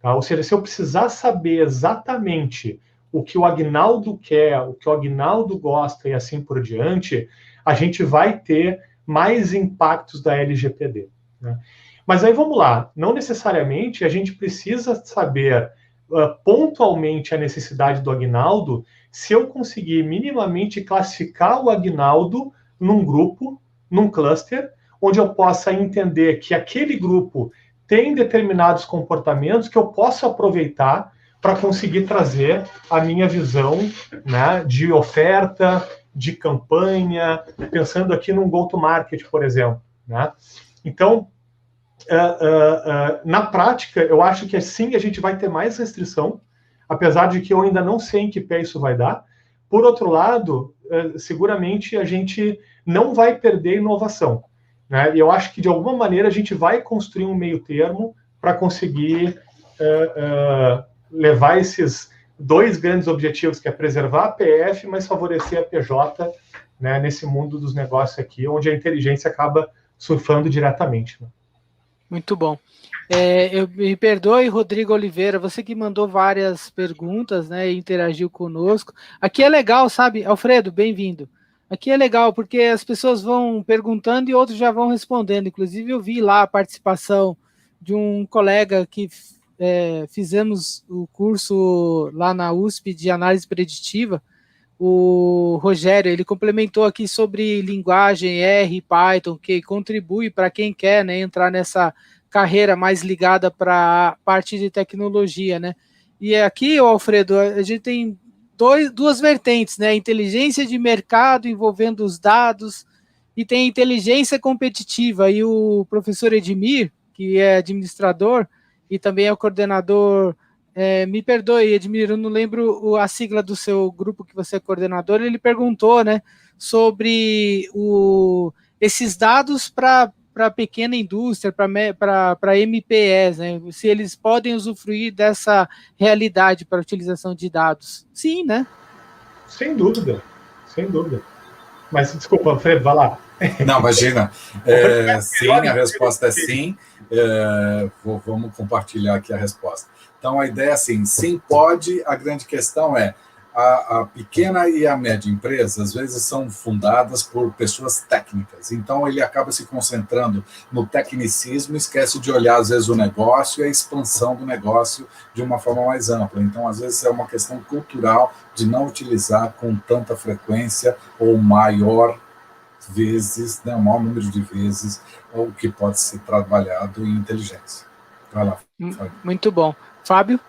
Tá? Ou seja, se eu precisar saber exatamente o que o Aguinaldo quer, o que o Aguinaldo gosta e assim por diante, a gente vai ter mais impactos da LGPD. Né? Mas aí vamos lá, não necessariamente a gente precisa saber pontualmente a necessidade do Aguinaldo se eu conseguir minimamente classificar o Aguinaldo num grupo, num cluster, onde eu possa entender que aquele grupo tem determinados comportamentos que eu posso aproveitar para conseguir trazer a minha visão, né, de oferta, de campanha, pensando aqui num go-to-market, por exemplo. Né? Então, na prática, eu acho que sim, a gente vai ter mais restrição, apesar de que eu ainda não sei em que pé isso vai dar. Por outro lado, seguramente a gente não vai perder inovação. Né? E eu acho que, de alguma maneira, a gente vai construir um meio termo para conseguir levar esses dois grandes objetivos, que é preservar a PF, mas favorecer a PJ, né, nesse mundo dos negócios aqui, onde a inteligência acaba surfando diretamente. Né? Muito bom. Me perdoe, Rodrigo Oliveira, você que mandou várias perguntas, né, e interagiu conosco. Aqui é legal, sabe? Alfredo, bem-vindo. Aqui é legal, porque as pessoas vão perguntando e outros já vão respondendo. Inclusive, eu vi lá a participação de um colega que fizemos o curso lá na USP de análise preditiva, o Rogério, ele complementou aqui sobre linguagem R, Python, que contribui para quem quer, né, entrar nessa carreira mais ligada para a parte de tecnologia, né? E aqui, Alfredo, a gente tem duas vertentes, né? Inteligência de mercado envolvendo os dados e tem inteligência competitiva, e o professor Edmir, que é administrador e também é o coordenador, me perdoe, Edmir, eu não lembro a sigla do seu grupo que você é coordenador, ele perguntou, né, sobre esses dados para pequena indústria, para MPEs, né, se eles podem usufruir dessa realidade para utilização de dados. Sim, né? Sem dúvida, sem dúvida. Mas, desculpa, Alfredo, vai lá. Não, imagina. Sim, a resposta é sim. Vamos compartilhar aqui a resposta. Então, a ideia é assim, sim, pode. A grande questão é, a pequena e a média empresa, às vezes, são fundadas por pessoas técnicas. Então, ele acaba se concentrando no tecnicismo, esquece de olhar, às vezes, o negócio e a expansão do negócio de uma forma mais ampla. Então, às vezes, é uma questão cultural de não utilizar com tanta frequência ou maior vezes, né, o maior número de vezes, o que pode ser trabalhado em inteligência. Vai lá, Fábio. Muito bom. Fábio?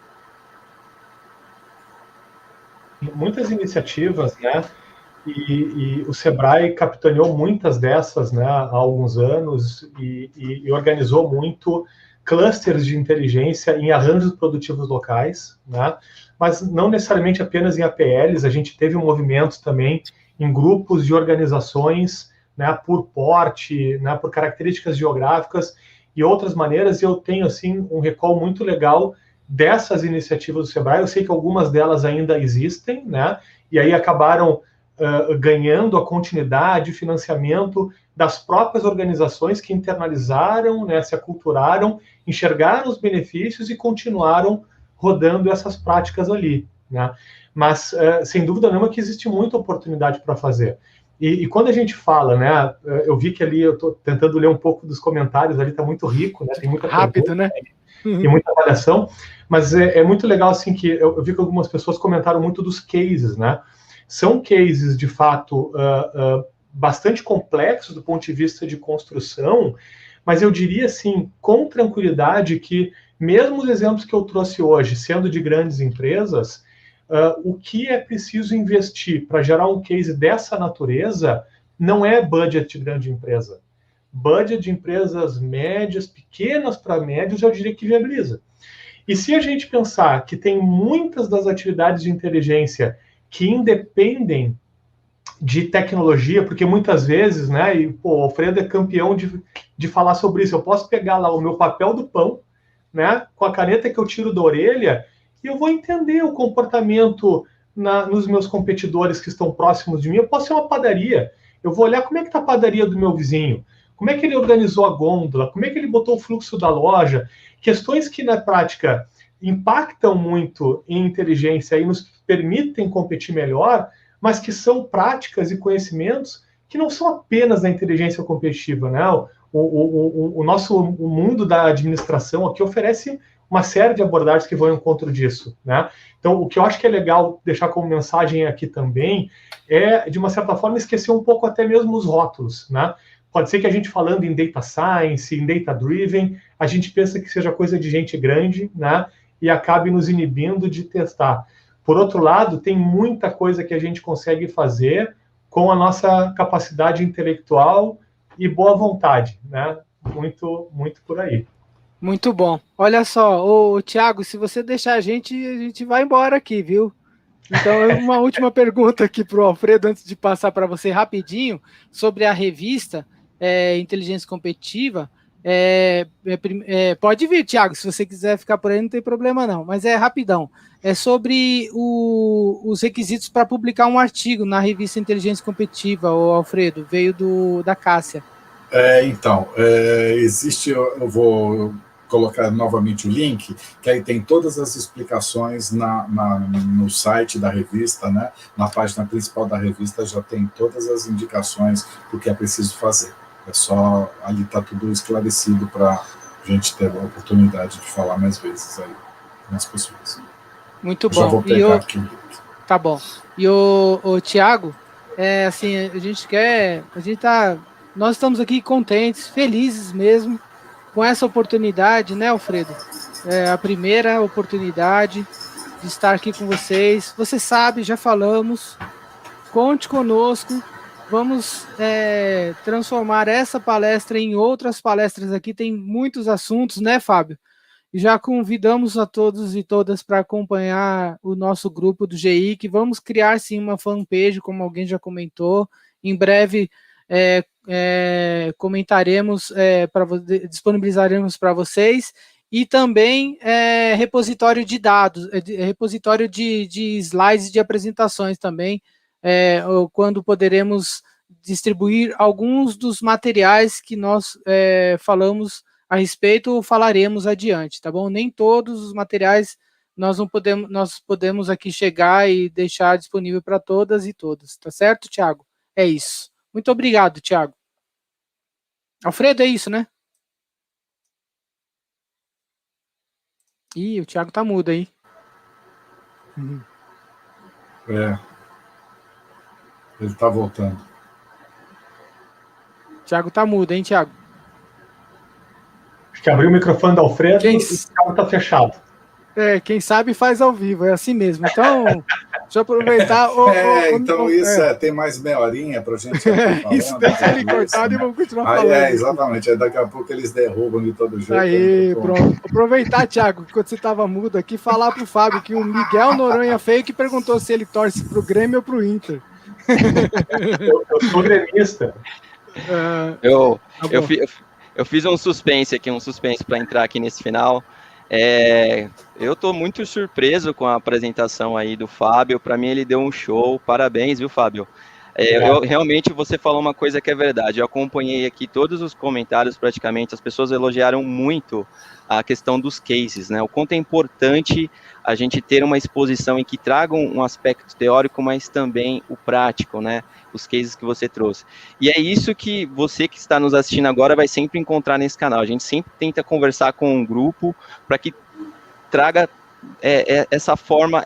Muitas iniciativas, né? E o Sebrae capitaneou muitas dessas, né, há alguns anos e organizou muito clusters de inteligência em arranjos produtivos locais, né? Mas não necessariamente apenas em APLs, a gente teve um movimento também em grupos de organizações, né, por porte, né, por características geográficas e outras maneiras, e eu tenho, assim, um recall muito legal dessas iniciativas do Sebrae. Eu sei que algumas delas ainda existem, né, e aí acabaram ganhando a continuidade, financiamento das próprias organizações que internalizaram, né, se aculturaram, enxergaram os benefícios e continuaram rodando essas práticas ali, né? Mas, sem dúvida nenhuma, que existe muita oportunidade para fazer. E quando a gente fala, né, eu vi que ali, eu estou tentando ler um pouco dos comentários, ali está muito rico, né, tem muita rápido, pergunta, né? Tem muita avaliação, mas é muito legal, assim, que eu vi que algumas pessoas comentaram muito dos cases, né? São cases, de fato, bastante complexos do ponto de vista de construção, mas eu diria, assim, com tranquilidade, que mesmo os exemplos que eu trouxe hoje, sendo de grandes empresas, o que é preciso investir para gerar um case dessa natureza não é budget de grande empresa. Budget de empresas médias, pequenas para médias, eu diria que viabiliza. E se a gente pensar que tem muitas das atividades de inteligência que independem de tecnologia, porque muitas vezes, né, e pô, o Alfredo é campeão de falar sobre isso, eu posso pegar lá o meu papel do pão, né, com a caneta que eu tiro da orelha, e eu vou entender o comportamento nos meus competidores que estão próximos de mim. Eu posso ser uma padaria, eu vou olhar como é que está a padaria do meu vizinho, como é que ele organizou a gôndola, como é que ele botou o fluxo da loja, questões que na prática impactam muito em inteligência e nos permitem competir melhor, mas que são práticas e conhecimentos que não são apenas da inteligência competitiva, né? O nosso mundo da administração aqui oferece uma série de abordagens que vão ao encontro disso, né? Então, o que eu acho que é legal deixar como mensagem aqui também é, de uma certa forma, esquecer um pouco até mesmo os rótulos, né? Pode ser que a gente falando em data science, em data driven, a gente pensa que seja coisa de gente grande, né? E acabe nos inibindo de testar. Por outro lado, tem muita coisa que a gente consegue fazer com a nossa capacidade intelectual e boa vontade, né? Muito, muito por aí. Muito bom. Olha só, Thiago, se você deixar a gente vai embora aqui, viu? Então, uma última pergunta aqui para o Alfredo, antes de passar para você rapidinho, sobre a revista Inteligência Competitiva. Pode vir, Thiago, se você quiser ficar por aí, não tem problema não, mas é rapidão. É sobre os requisitos para publicar um artigo na revista Inteligência Competitiva, Alfredo, veio da Cássia. Então, existe, eu vou colocar novamente o link, que aí tem todas as explicações no site da revista, né? Na página principal da revista já tem todas as indicações do que é preciso fazer. É só, ali está tudo esclarecido para a gente ter a oportunidade de falar mais vezes aí com as pessoas. Muito bom. Já vou pegar aqui o link. Tá bom. E o Thiago, assim, nós estamos aqui contentes, felizes mesmo, com essa oportunidade, né, Alfredo? A primeira oportunidade de estar aqui com vocês. Você sabe, já falamos, conte conosco. vamos transformar essa palestra em outras palestras aqui. Tem muitos assuntos, né, Fábio? E já convidamos a todos e todas para acompanhar o nosso grupo do GI, que vamos criar sim uma fanpage, como alguém já comentou. Em breve comentaremos, disponibilizaremos para vocês. E também repositório de dados, repositório de slides de apresentações também, quando poderemos distribuir alguns dos materiais que nós falamos a respeito ou falaremos adiante, tá bom? Nem todos os materiais nós podemos aqui chegar e deixar disponível para todas e todos, tá certo, Thiago? É isso. Muito obrigado, Thiago. Alfredo, é isso, né? Ih, o Thiago tá mudo aí. Ele tá voltando. Thiago tá mudo, hein, Thiago? Acho que abriu o microfone do Alfredo e o Thiago tá fechado. Quem sabe faz ao vivo, é assim mesmo. Então, deixa eu aproveitar. Tem mais meia horinha para a gente. Isso, deixa ele cortado e vamos continuar falando. Exatamente. Aí daqui a pouco eles derrubam de todo jeito. Aí, pronto. Aproveitar, Thiago, que quando você estava mudo aqui, falar para o Fábio que o Miguel Noronha Feio que perguntou se ele torce para o Grêmio ou para o Inter. Eu sou gremista. Eu fiz um suspense para entrar aqui nesse final. Eu estou muito surpreso com a apresentação aí do Fábio. Para mim ele deu um show, parabéns, viu, Fábio? Realmente você falou uma coisa que é verdade. Eu acompanhei aqui todos os comentários praticamente, as pessoas elogiaram muito a questão dos cases, né? O quanto é importante a gente ter uma exposição em que traga um aspecto teórico, mas também o prático, né? Os cases que você trouxe. E é isso que você que está nos assistindo agora vai sempre encontrar nesse canal. A gente sempre tenta conversar com um grupo para que traga essa forma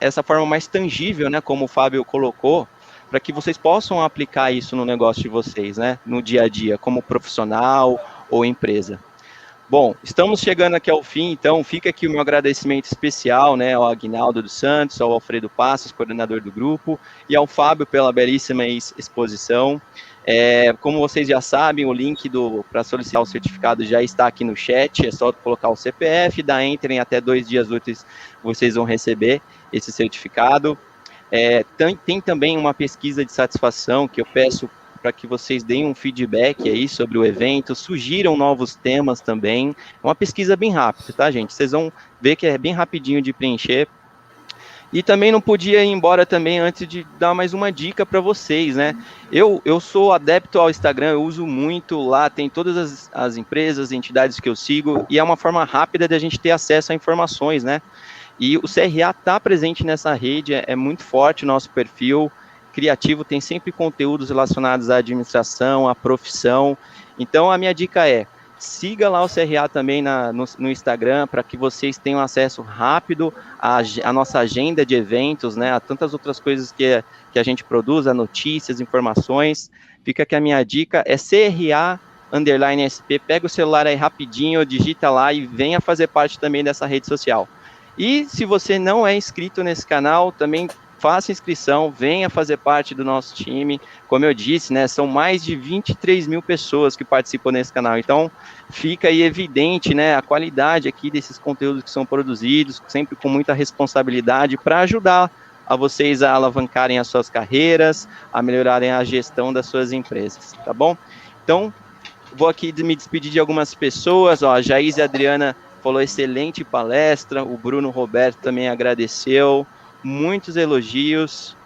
mais tangível, né? Como o Fábio colocou, para que vocês possam aplicar isso no negócio de vocês, né? No dia a dia, como profissional ou empresa. Bom, estamos chegando aqui ao fim, então fica aqui o meu agradecimento especial, né, ao Aguinaldo dos Santos, ao Alfredo Passos, coordenador do grupo, e ao Fábio pela belíssima exposição. Como vocês já sabem, o link para solicitar o certificado já está aqui no chat, é só colocar o CPF, dar enter, em até 2 dias úteis vocês vão receber esse certificado. Tem também uma pesquisa de satisfação que eu peço para que vocês deem um feedback aí sobre o evento, sugiram novos temas também. É uma pesquisa bem rápida, tá, gente? Vocês vão ver que é bem rapidinho de preencher. E também não podia ir embora também antes de dar mais uma dica para vocês, né? Eu sou adepto ao Instagram, eu uso muito lá, tem todas as empresas, entidades que eu sigo, e é uma forma rápida de a gente ter acesso a informações, né? E o CRA está presente nessa rede, é muito forte o nosso perfil criativo, tem sempre conteúdos relacionados à administração, à profissão. Então, a minha dica é, siga lá o CRA também no Instagram, para que vocês tenham acesso rápido à nossa agenda de eventos, né, a tantas outras coisas que a gente produz, a notícias, informações. Fica aqui a minha dica, é CRA_SP, pega o celular aí rapidinho, digita lá e venha fazer parte também dessa rede social. E se você não é inscrito nesse canal, também faça inscrição, venha fazer parte do nosso time. Como eu disse, né, são mais de 23 mil pessoas que participam nesse canal. Então, fica aí evidente, né, a qualidade aqui desses conteúdos que são produzidos, sempre com muita responsabilidade, para ajudar a vocês a alavancarem as suas carreiras, a melhorarem a gestão das suas empresas, tá bom? Então, vou aqui me despedir de algumas pessoas. A Jaís e a Adriana falou excelente palestra, o Bruno Roberto também agradeceu, muitos elogios,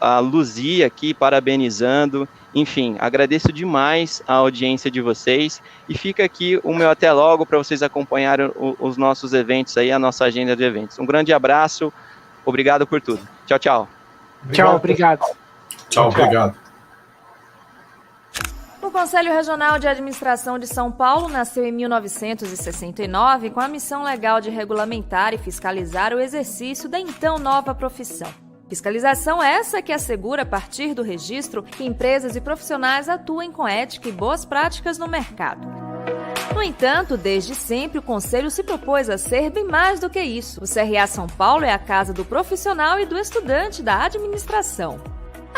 a Luzia aqui parabenizando, enfim, agradeço demais a audiência de vocês, e fica aqui o meu até logo para vocês acompanharem os nossos eventos aí, a nossa agenda de eventos. Um grande abraço, obrigado por tudo. Tchau, tchau. Tchau, obrigado. Tchau, obrigado. O Conselho Regional de Administração de São Paulo nasceu em 1969 com a missão legal de regulamentar e fiscalizar o exercício da então nova profissão. Fiscalização essa que assegura, a partir do registro, que empresas e profissionais atuem com ética e boas práticas no mercado. No entanto, desde sempre o Conselho se propôs a ser bem mais do que isso. O CRA São Paulo é a casa do profissional e do estudante da administração.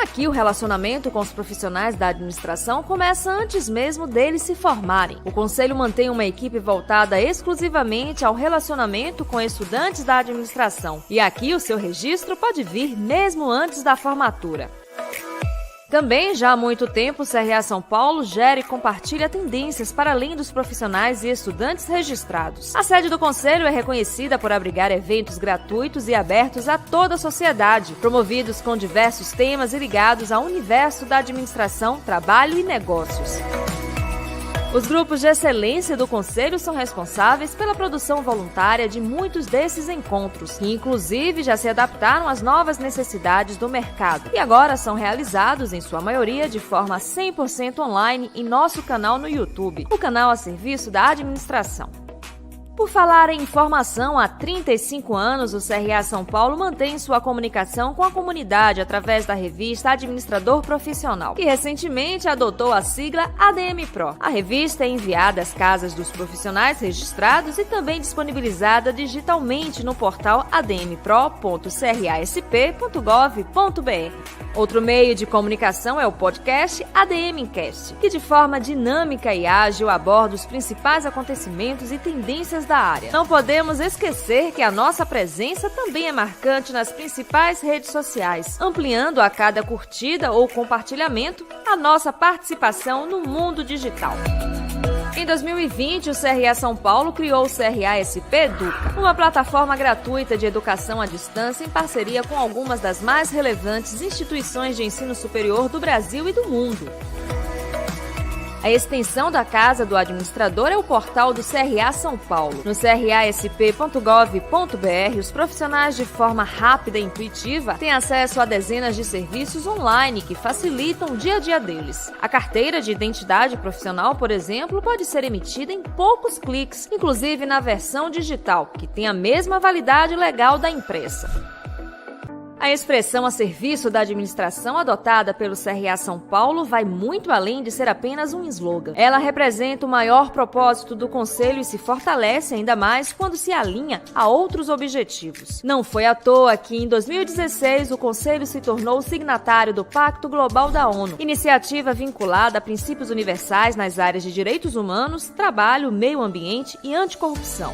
Aqui, o relacionamento com os profissionais da administração começa antes mesmo deles se formarem. O Conselho mantém uma equipe voltada exclusivamente ao relacionamento com estudantes da administração. E aqui, o seu registro pode vir mesmo antes da formatura. Também, já há muito tempo, o CRA São Paulo gera e compartilha tendências para além dos profissionais e estudantes registrados. A sede do Conselho é reconhecida por abrigar eventos gratuitos e abertos a toda a sociedade, promovidos com diversos temas e ligados ao universo da administração, trabalho e negócios. Os grupos de excelência do Conselho são responsáveis pela produção voluntária de muitos desses encontros, que inclusive já se adaptaram às novas necessidades do mercado e agora são realizados, em sua maioria, de forma 100% online em nosso canal no YouTube, o canal a serviço da administração. Por falar em informação, há 35 anos o CRA São Paulo mantém sua comunicação com a comunidade através da revista Administrador Profissional, que recentemente adotou a sigla ADM Pro. A revista é enviada às casas dos profissionais registrados e também disponibilizada digitalmente no portal admpro.crasp.gov.br. Outro meio de comunicação é o podcast ADM Cast, que de forma dinâmica e ágil aborda os principais acontecimentos e tendências da área. Não podemos esquecer que a nossa presença também é marcante nas principais redes sociais, ampliando a cada curtida ou compartilhamento a nossa participação no mundo digital. Em 2020, o CRA São Paulo criou o CRA-SP Educa, uma plataforma gratuita de educação à distância em parceria com algumas das mais relevantes instituições de ensino superior do Brasil e do mundo. A extensão da Casa do Administrador é o portal do CRA São Paulo. No crasp.gov.br, os profissionais, de forma rápida e intuitiva, têm acesso a dezenas de serviços online que facilitam o dia a dia deles. A carteira de identidade profissional, por exemplo, pode ser emitida em poucos cliques, inclusive na versão digital, que tem a mesma validade legal da impressa. A expressão a serviço da administração adotada pelo CRA São Paulo vai muito além de ser apenas um slogan. Ela representa o maior propósito do Conselho e se fortalece ainda mais quando se alinha a outros objetivos. Não foi à toa que, em 2016, o Conselho se tornou signatário do Pacto Global da ONU, iniciativa vinculada a princípios universais nas áreas de direitos humanos, trabalho, meio ambiente e anticorrupção.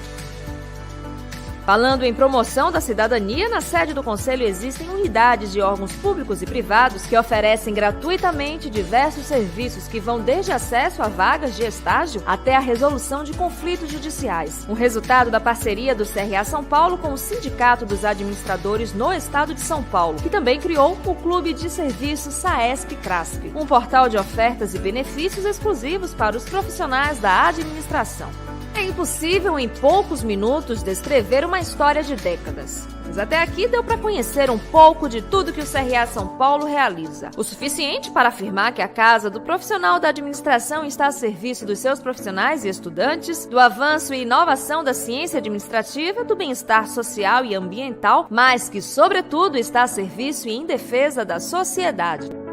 Falando em promoção da cidadania, na sede do Conselho existem unidades de órgãos públicos e privados que oferecem gratuitamente diversos serviços que vão desde acesso a vagas de estágio até a resolução de conflitos judiciais. Um resultado da parceria do CRA São Paulo com o Sindicato dos Administradores no Estado de São Paulo, que também criou o Clube de Serviços SAESP-CRASP, um portal de ofertas e benefícios exclusivos para os profissionais da administração. É impossível, em poucos minutos, descrever uma história de décadas. Mas até aqui deu para conhecer um pouco de tudo que o CRA São Paulo realiza. O suficiente para afirmar que a Casa do Profissional da Administração está a serviço dos seus profissionais e estudantes, do avanço e inovação da ciência administrativa, do bem-estar social e ambiental, mas que, sobretudo, está a serviço e em defesa da sociedade.